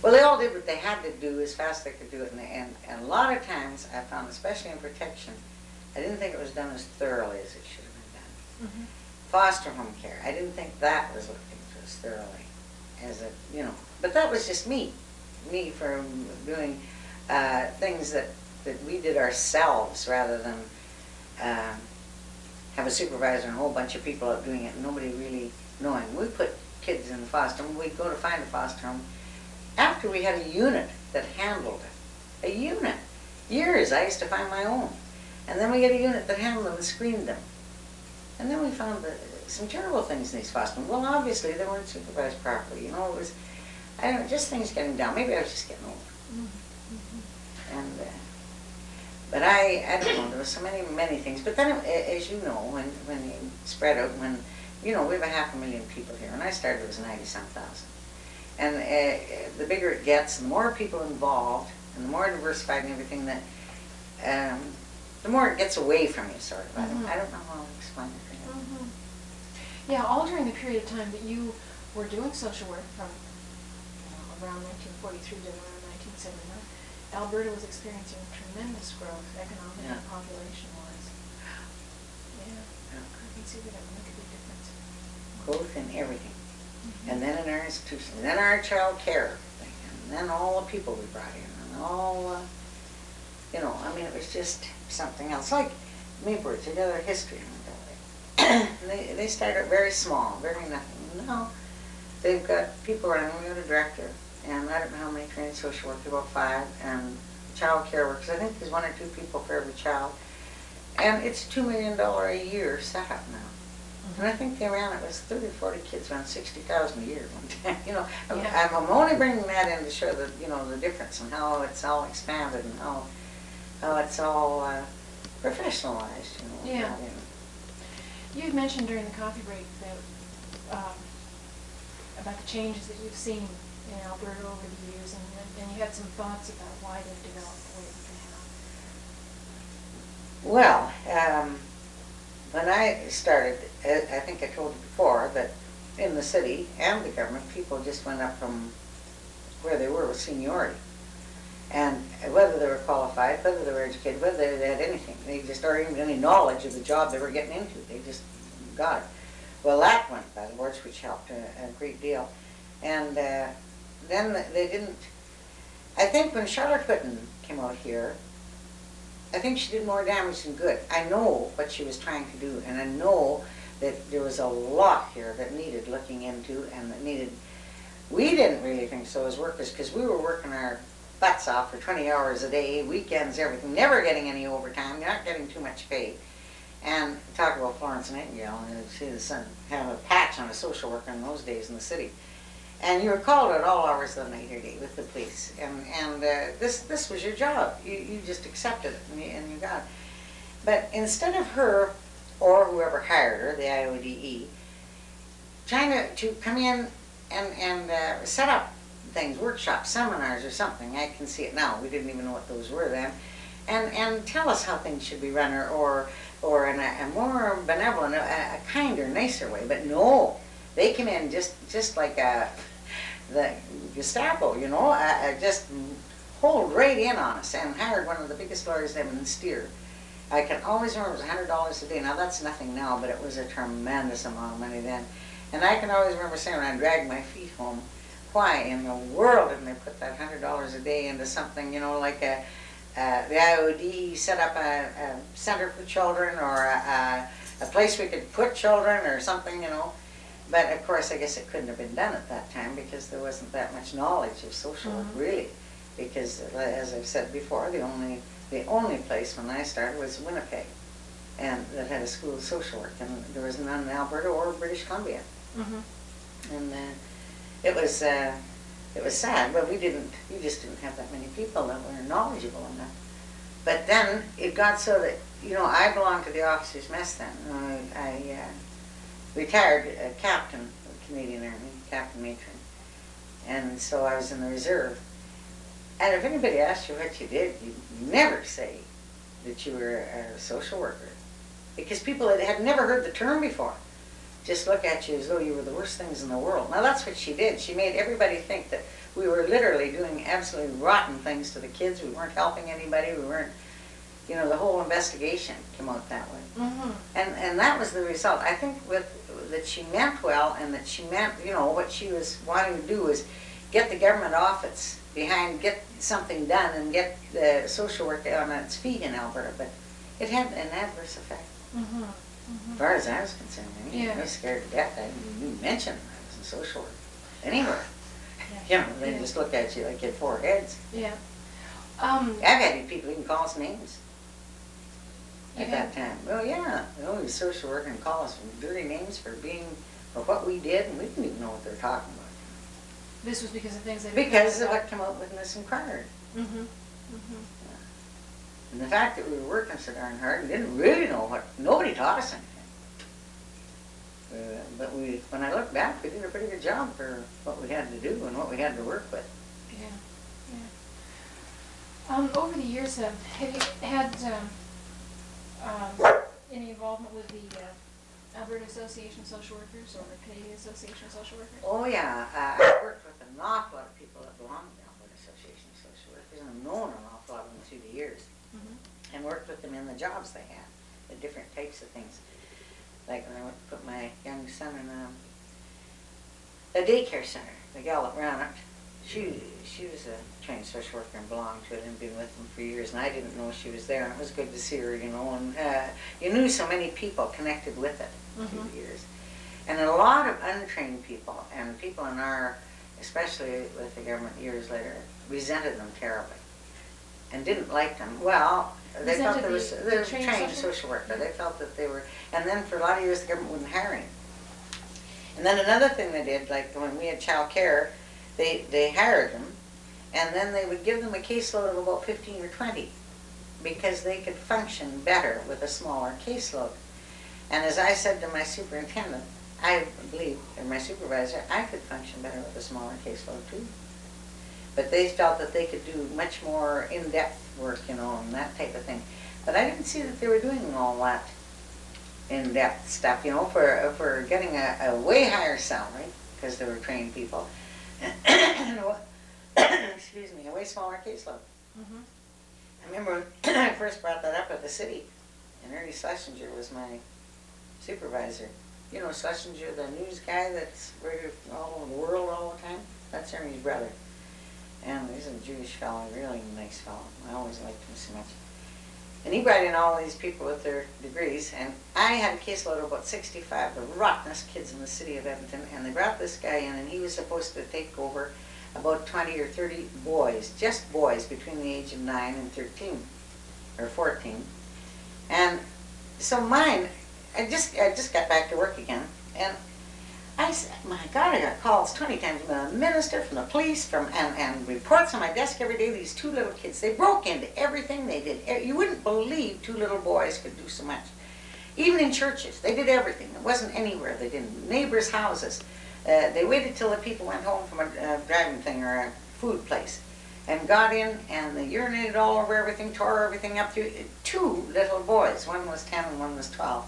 well, they all did what they had to do as fast as they could do it. And a lot of times I found, especially in protection, I didn't think it was done as thoroughly as it should have been done. Mm-hmm. Foster home care, I didn't think that was looked into as thoroughly as it, you know. But that was just me from doing things that we did ourselves rather than have a supervisor and a whole bunch of people out doing it and nobody really knowing. We put kids in the foster home, we'd go to find a foster home after we had a unit that handled it. A unit. Years I used to find my own. And then we get a unit that handled them and screened them. And then we found that some terrible things in East Boston. Well, obviously they weren't supervised properly. You know, it was, I don't know, just things getting down. Maybe I was just getting older. And but I don't know. There was so many things. But then, as you know, when you spread out, when you know we have 500,000 people here. When I started, it was 90-some thousand. And the bigger it gets, and the more people involved, and the more diversified and everything, that the more it gets away from you, sort of. I don't know how to explain it. Yeah, all during the period of time that you were doing social work from around 1943 to around 1979, Alberta was experiencing tremendous growth, economic and population-wise. Yeah, I can see that would make a big difference. Growth in everything. And then in our institution, and then our child care thing, and then all the people we brought in, and all, you know, I mean, it was just something else. Like Mayborg, they got a history in it. They started very small, very nothing. Now they've got people running, we got a director, and I don't know how many trained social workers, about 5, and child care workers. I think there's 1 or 2 people for every child. And it's $2 million a year set up now. And I think they ran, it was 30 or 40 kids, around 60,000 a year one time. You know, I'm only bringing that in to show the, you know, the difference and how it's all expanded and how it's all professionalized, you know. Yeah. You had mentioned during the coffee break that about the changes that you've seen in Alberta over the years, and you had some thoughts about why they've developed the way they have. Well, when I started, I think I told you before that in the city and the government, people just went up from where they were with seniority. And whether they were qualified, whether they were educated, whether they had anything, they just, or even any knowledge of the job they were getting into, they just got it. Well, that went by the boards, which helped a great deal. And then they didn't, I think when Charlotte Whitten came out here, I think she did more damage than good. I know what she was trying to do, and I know that there was a lot here that needed looking into, and that needed, we didn't really think so as workers, because we were working our butts off for 20 hours a day, weekends, everything, never getting any overtime, not getting too much pay. And talk about Florence Nightingale, and see the son have a patch on a social worker in those days in the city. And you were called at all hours of the night or day with the police. And this was your job. You just accepted it, and you got it. But instead of her, or whoever hired her, the IODE, trying to come in and set up things, workshops, seminars or something, I can see it now. We didn't even know what those were then. And tell us how things should be run, or in a more benevolent, a kinder, nicer way. But no, they came in just like the Gestapo, you know, just pulled right in on us and hired one of the biggest lawyers ever in Steer. I can always remember it was $100 a day. Now that's nothing now, but it was a tremendous amount of money then. And I can always remember saying when I dragged my feet home, why in the world didn't they put that $100 a day into something, you know, like the IOD set up a center for children, or a place we could put children or something, you know. But of course, I guess it couldn't have been done at that time because there wasn't that much knowledge of social work, really. Because, as I've said before, the only place when I started was Winnipeg, and that had a school of social work, and there was none in Alberta or British Columbia. And it was sad, but we just didn't have that many people that were knowledgeable enough. But then it got so that, you know, I belonged to the officers' mess then. I retired captain of the Canadian Army, Captain Matron. And so I was in the reserve. And if anybody asked you what you did, you'd never say that you were a social worker. Because people that had never heard the term before just look at you as though you were the worst things in the world. Now that's what she did. She made everybody think that we were literally doing absolutely rotten things to the kids. We weren't helping anybody. We weren't, you know, the whole investigation came out that way. And that was the result. I think that she meant well, and that she meant, you know, what she was wanting to do was get the government office behind, get something done, and get the social work on its feet in Alberta. But it had an adverse effect. As far as I was concerned, I was scared to death. I didn't even mention I was in social work anywhere. You know, they just look at you like you had 4 heads. I've had people even call us names. at that time. Well, yeah, we social work and call us dirty names for what we did, and we didn't even know what they're talking about. This was because of things that... Because of what came out with this inquiry. Mm-hmm. And the fact that we were working so darn hard and didn't really know nobody taught us anything. But when I look back, we did a pretty good job for what we had to do and what we had to work with. Yeah, yeah. Over the years, have you had any involvement with the Alberta Association of Social Workers or Canadian Association of Social Workers? Oh yeah, I worked with an awful lot of people that belong to the Alberta Association of Social Workers, and I've known an awful lot of them through the years. And worked with them in the jobs they had, the different types of things. Like when I went to put my young son in a daycare center, the gal that ran it, she was a trained social worker and belonged to it and been with them for years, and I didn't know she was there, and it was good to see her, you know, and you knew so many people connected with it through the years. And a lot of untrained people, and people in especially with the government years later, resented them terribly and didn't like them. Well, they felt they were trained social worker. They felt that they were, and then for a lot of years the government wouldn't hire him. And then another thing they did, like when we had child care, they hired them, and then they would give them a caseload of about 15 or 20 because they could function better with a smaller caseload. And as I said to my superintendent, I believe, or my supervisor, I could function better with a smaller caseload too. But they felt that they could do much more in-depth work, you know, and that type of thing. But I didn't see that they were doing all that in-depth stuff, you know, for getting a way higher salary, because they were trained people, excuse me, a way smaller caseload. I remember when I first brought that up at the city, and Ernie Schlesinger was my supervisor. You know Schlesinger, the news guy that's radio all over the world all the time? That's Ernie's brother. And he's a Jewish fellow, a really nice fellow. I always liked him so much. And he brought in all these people with their degrees, and I had a caseload of about 65, the rottenest kids in the city of Edmonton, and they brought this guy in, and he was supposed to take over about 20 or 30 boys, just boys between the age of 9 and 13, or 14. And so mine, I just got back to work again, and I said, my God, I got calls 20 times from the minister, from the police, and reports on my desk every day. These two little kids, they broke into everything they did. You wouldn't believe two little boys could do so much. Even in churches, they did everything. It wasn't anywhere. They did neighbors' houses. They waited till the people went home from a driving thing or a food place and got in, and they urinated all over everything, tore everything up. Through two little boys. One was 10 and one was 12.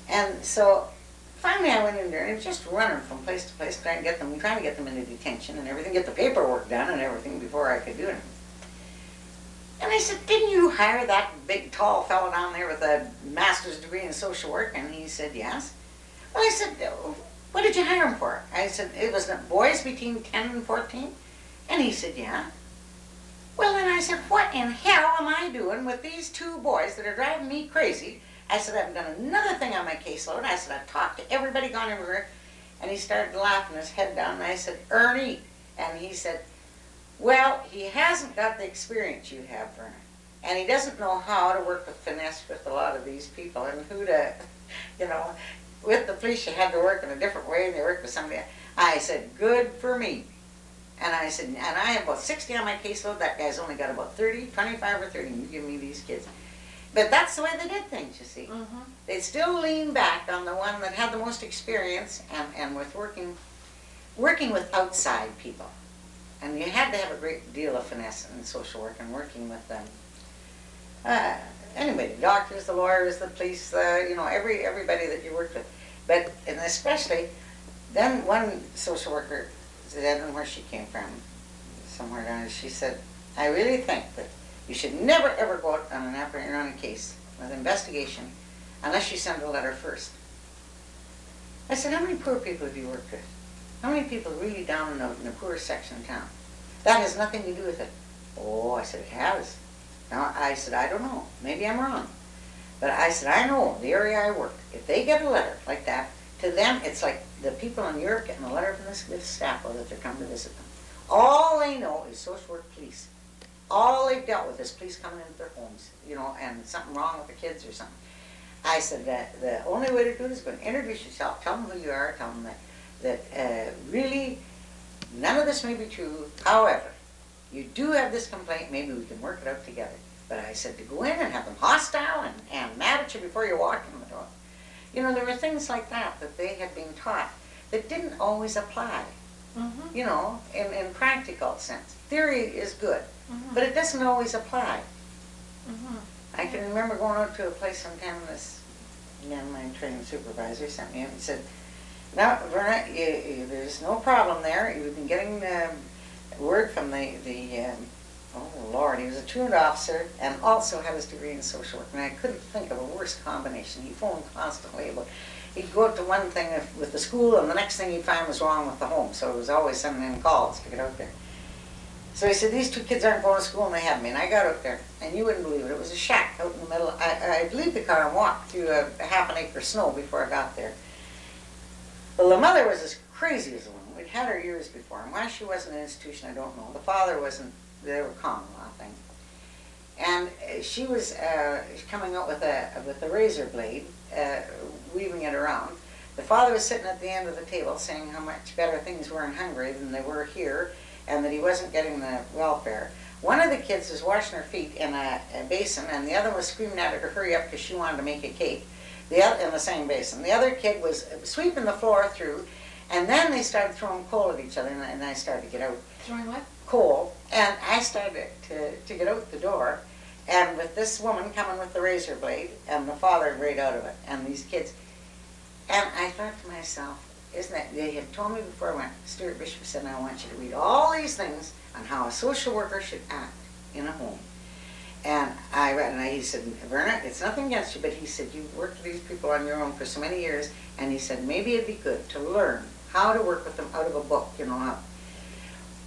And so finally I went in there, and it was just running from place to place, trying to get them into detention and everything, get the paperwork done and everything before I could do it. And I said, didn't you hire that big tall fellow down there with a master's degree in social work? And he said, yes. Well, I said, what did you hire him for? I said, it was the boys between 10 and 14. And he said, yeah. Well, then I said, what in hell am I doing with these two boys that are driving me crazy? I said, I haven't done another thing on my caseload. I said, I've talked to everybody, gone everywhere. And he started laughing his head down, and I said, Ernie. And he said, well, he hasn't got the experience you have, Verna. And he doesn't know how to work with finesse with a lot of these people, and who to, you know, with the police you had to work in a different way, and they worked with somebody else. I said, good for me. And I said, and I have about 60 on my caseload. That guy's only got about 30, 25 or 30. You give me these kids. But that's the way they did things, you see. They still leaned back on the one that had the most experience and with working with outside people. And you had to have a great deal of finesse in social work and working with them. Anybody, the doctors, the lawyers, the police, you know, everybody that you worked with. But, and especially, then one social worker, I don't know where she came from, somewhere down there, she said, I really think that you should never ever go out on a case with investigation unless you send a letter first. I said, how many poor people have you worked with? How many people really down in the poorest section of town? That has nothing to do with it. Oh, I said, it has. Now, I said, I don't know. Maybe I'm wrong. But I said, I know the area I work. If they get a letter like that, to them, it's like the people in Europe getting a letter from the Gestapo that they're coming to visit them. All they know is social work police. all they've dealt with is police coming into their homes, you know, and something wrong with the kids or something. I said that the only way to do it is go and introduce yourself, tell them who you are, tell them that really none of this may be true. However, you do have this complaint, maybe we can work it out together. But I said to go in and have them hostile and mad at you before you walk in the door. You know, there were things like that that they had been taught that didn't always apply, you know, in practical sense. Theory is good, but it doesn't always apply. I can remember going out to a place sometime, this man, my training supervisor, sent me in and said, "Now, Verna, there's no problem there. You've been getting word from oh Lord, he was a truant officer and also had his degree in social work. And I couldn't think of a worse combination. He phoned constantly, but he'd go out to one thing with the school and the next thing he'd find was wrong with the home. So it was always sending in calls to get out there. So he said, these two kids aren't going to school, and they had me. And I got out there, and you wouldn't believe it. It was a shack out in the middle. I'd leave the car and walk through a half an acre of snow before I got there. Well, the mother was as crazy as a woman. We'd had her years before, and why she wasn't in an institution, I don't know. The father wasn't. They were common law thing. And she was coming out with a razor blade, weaving it around. The father was sitting at the end of the table saying how much better things were in Hungary than they were here, and that he wasn't getting the welfare. One of the kids was washing her feet in a basin, and the other was screaming at her to hurry up because she wanted to make a cake. In the same basin. The other kid was sweeping the floor through, and then they started throwing coal at each other, and I started to get out. Throwing what? Coal, and I started to get out the door, and with this woman coming with the razor blade, and the father right out of it, and these kids. And I thought to myself, isn't that, they had told me before I went, Stuart Bishop said, I want you to read all these things on how a social worker should act in a home. And I read, and he said, Verna, it's nothing against you, but he said, you've worked with these people on your own for so many years, and he said, maybe it'd be good to learn how to work with them out of a book, you know. How.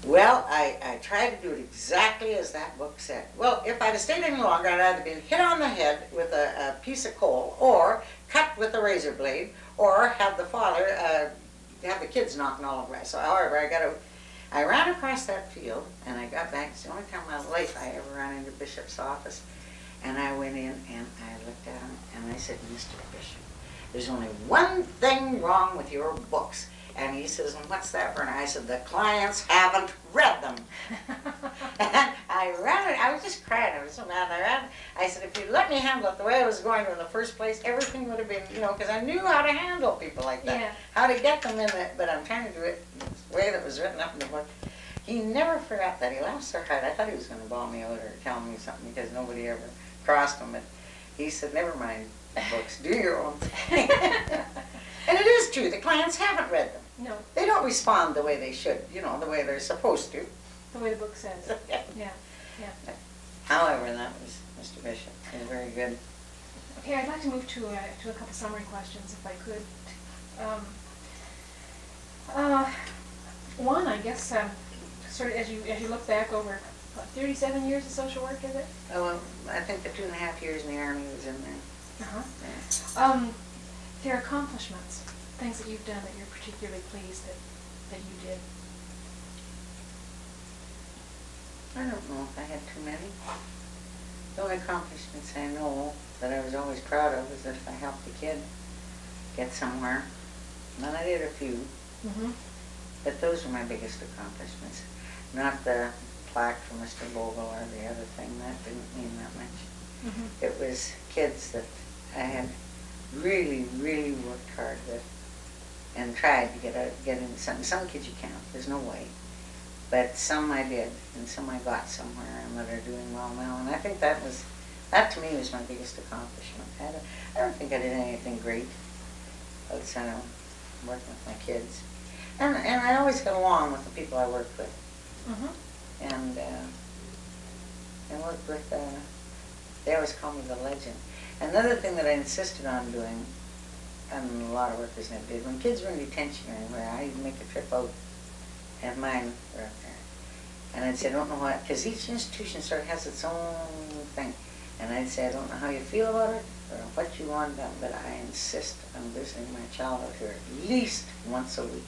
Well, I tried to do it exactly as that book said. Well, if I'd have stayed any longer, I'd either been hit on the head with a piece of coal, or cut with a razor blade, or have the father, have the kids knocking all over. So however, I ran across that field, and I got back. It's the only time in my life I ever ran into Bishop's office. And I went in, and I looked at him, and I said, Mr. Bishop, there's only one thing wrong with your books. And he says, and what's that, Verna? I said, the clients haven't read them. And I ran it. I was just crying. I was so mad. I said, if you'd let me handle it the way I was going to in the first place, everything would have been, you know, because I knew how to handle people like that. Yeah. How to get them in it, but I'm trying to do it the way that was written up in the book. He never forgot that. He laughed so hard. I thought he was going to bawl me out or tell me something because nobody ever crossed him. But he said, never mind the books. Do your own thing. And it is true. The clients haven't read them. No. They don't respond the way they should, you know, the way they're supposed to. The way the book says. Yeah. However, that was Mr. Bishop. He was very good. Okay, I'd like to move to a couple summary questions, if I could. One, I guess, sort of as you look back over, what, 37 years of social work, is it? Oh, well, I think the 2.5 years in the Army was in there. Uh-huh. Their accomplishments, things that you've done that you're particularly pleased that you did. I don't know if I had too many. The only accomplishments I know that I was always proud of is if I helped a kid get somewhere. And I did a few. But those were my biggest accomplishments. Not the plaque for Mr. Bogle or the other thing. That didn't mean that much. It was kids that I had really, really worked hard with and tried to get into something. Some kids you can't. There's no way. But some I did, and some I got somewhere, and that are doing well now. And I think that to me was my biggest accomplishment. I don't think I did anything great outside of working with my kids. And I always got along with the people I worked with. And worked with, they always call me the legend. Another thing that I insisted on doing, and a lot of workers never did, when kids were in detention or anywhere, I'd make a trip out, and mine were up there. And I'd say, I don't know what, because each institution sort of has its own thing. And I'd say, I don't know how you feel about it, or what you want done, but I insist on visiting my child out here at least once a week.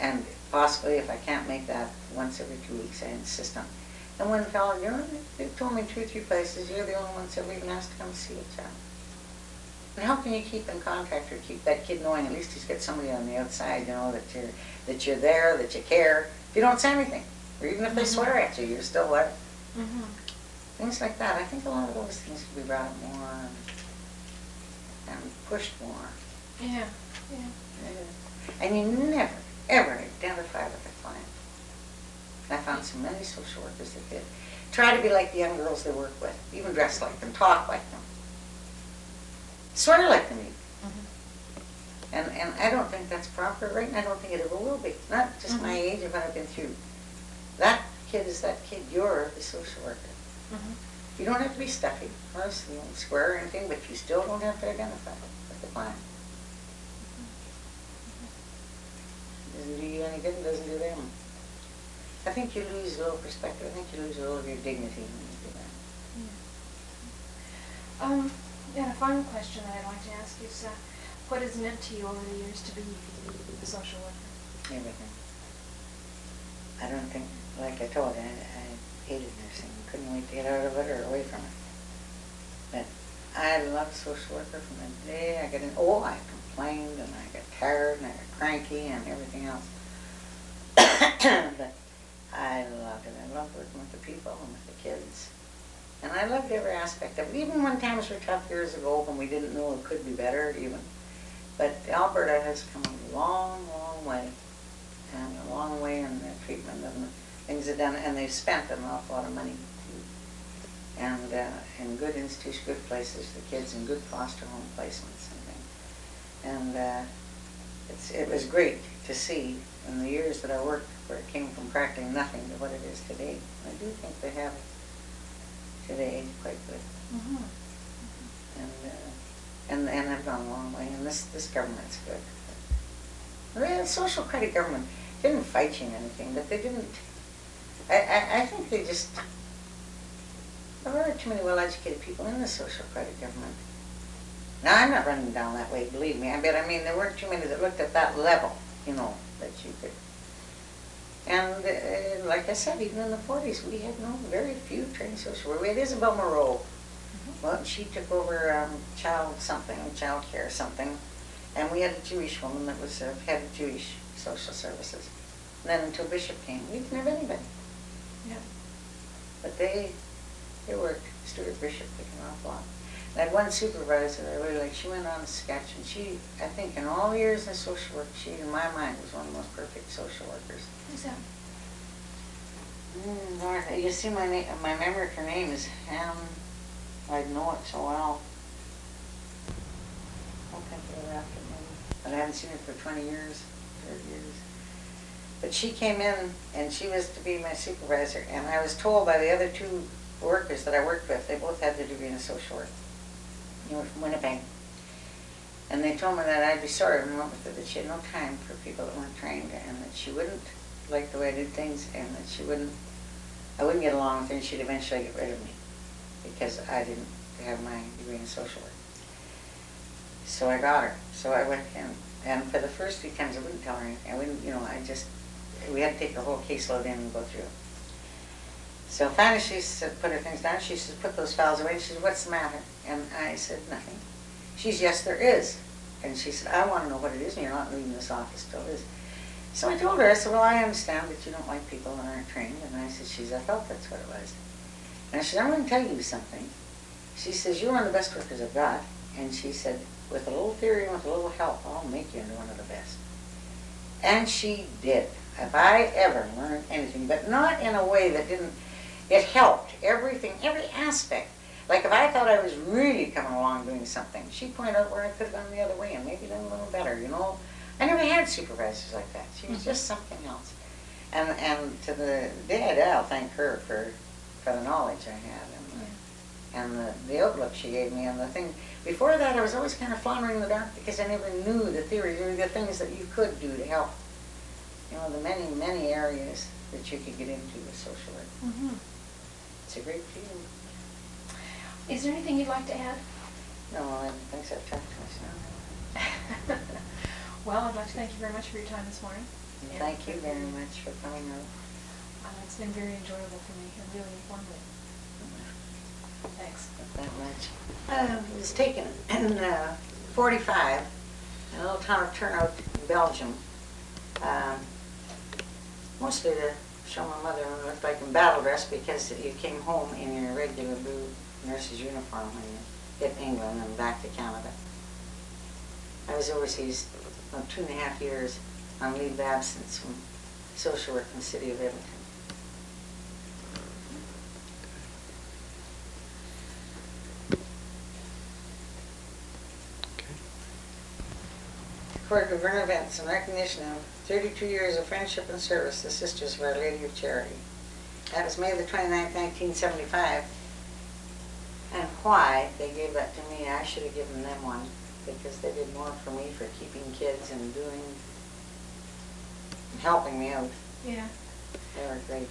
And possibly, if I can't make that once every 2 weeks, I insist on. And one fellow, you know, they told me 2 or 3 places, you're the only ones that we even asked to come see a child. And how can you keep in contact or keep that kid knowing at least he's got somebody on the outside, you know, that you're there, that you care. If you don't say anything, or even if they swear at you, you're still there. Things like that. I think a lot of those things could be brought up more and pushed more. Yeah, yeah. And you never, ever identify with the client. I found so many social workers that did. Try to be like the young girls they work with, even dress like them, talk like them, swear like them even. And I don't think that's proper, right? And I don't think it ever will be. Not just my age of what I've been through. That kid is that kid. You're the social worker. You don't have to be stuffy or square or anything, but you still don't have to identify with the client. Doesn't do you any good, and doesn't do them. I think you lose a little perspective. I think you lose a little of your dignity when you do that. And a final question that I'd like to ask is, what has it meant to you over the years to be a social worker? Everything. I don't think, like I told you, I hated nursing. Couldn't wait to get out of it or away from it. But I loved social worker from the day I got in. Oh, I complained and I got tired and I got cranky and everything else. But I loved it. I loved working with the people and with the kids. And I loved every aspect of it. Even when times were tough years ago when we didn't know it could be better even. But Alberta has come a long, long way. And a long way in the treatment and the things they've done. And they've spent an awful lot of money too. And in good institutions, good places, the kids in good foster home placements and things. And it was great to see in the years that I worked where it came from practically nothing to what it is today. I do think they have it today quite good. And I've gone a long way, and this government's good. The social credit government didn't fight you in anything, but they didn't, I think they just, there are too many well-educated people in the social credit government. Now, I'm not running down that way, believe me, but I mean, there weren't too many that looked at that level, you know, that you could. And like I said, even in the 40s, we had very few trained social workers. We had Isabel Moreau. Well, she took over child care something, and we had a Jewish woman that was head of Jewish social services. And then until Bishop came, we didn't have anybody. Yeah. But they worked. Stuart Bishop took an awful lot. And I had one supervisor I really liked. She went on a sketch, and she, I think, in all years in social work, she, in my mind, was one of the most perfect social workers. Who's that? Lord, you see my memory of her name is Ham. I'd know it so well. I don't think of her after me. But I haven't seen her for 20 years, 30 years. But she came in, and she was to be my supervisor, and I was told by the other 2 workers that I worked with, they both had their degree in social work. They were from Winnipeg. And they told me that I'd be sorry when I went with her, that she had no time for people that weren't trained, and that she wouldn't like the way I did things, and that I wouldn't get along with her, and she'd eventually get rid of me because I didn't have my degree in social work. So I got her. So I went in, and for the first 3 times I wouldn't tell her anything. I wouldn't, we had to take the whole caseload in and go through it. So finally she said, put her things down. She said, put those files away. She said, what's the matter? And I said, nothing. She said, yes, there is. And she said, I want to know what it is, and you're not leaving this office till it is. So I told her, I said, well, I understand that you don't like people that aren't trained. And I said, I thought that's what it was. And she said, I'm going to tell you something. She says, you're one of the best workers I've got. And she said, with a little theory and with a little help, I'll make you into one of the best. And she did. If I ever learned anything, but not in a way that didn't, it helped. Everything, every aspect. Like if I thought I was really coming along doing something, she pointed out where I could have gone the other way and maybe done a little better, you know. I never had supervisors like that. She was just something else. And to the day I'll thank her for the knowledge I had and the outlook she gave me and the thing. Before that, I was always kind of floundering in the dark because I never knew the theories or the things that you could do to help. You know, the many, many areas that you could get into with social work. It's a great field. Is there anything you'd like to add? No, I think so. I've talked to myself. Well, I'd like to thank you very much for your time this morning. Thank you very much for coming out. It's been very enjoyable for me and really informative. Thanks. Not that much. It was taken in 45 in a little town of Turnhout, Belgium. Mostly to show my mother what it looked like in battle dress, because you came home in your regular blue nurse's uniform when you hit England and back to Canada. I was overseas about 2.5 years on leave of absence from social work in the city of Edmonton. For Governor events in recognition of 32 years of friendship and service, the Sisters of Our Lady of Charity. That was May the 29th, 1975. And why they gave that to me, I should have given them one, because they did more for me for keeping kids and doing, and helping me out. Yeah. They were great.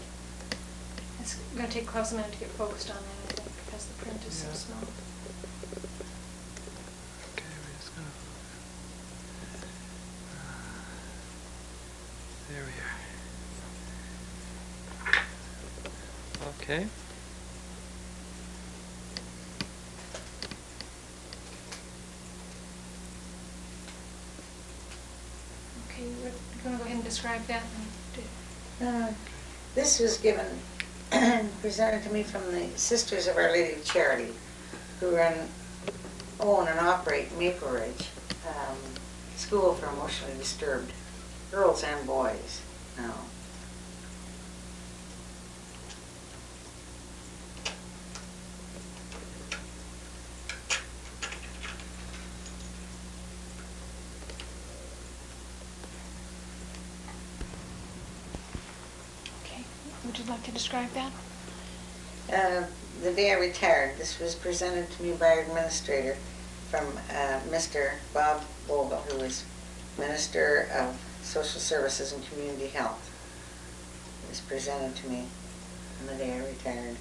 It's going to take Klaus a minute to get focused on that, I think, because the print is so Yeah. small. Okay, we're just gonna there we are. Okay. Okay, we're going to go ahead and describe that. This was given, presented to me from the Sisters of Our Lady of Charity, who own and operate Maple Ridge School for Emotionally Disturbed Girls and Boys now. Okay, would you like to describe that? The day I retired, this was presented to me by our administrator from Mr. Bob Vogel, who was Minister of Social Services and Community Health. It was presented to me on the day I retired.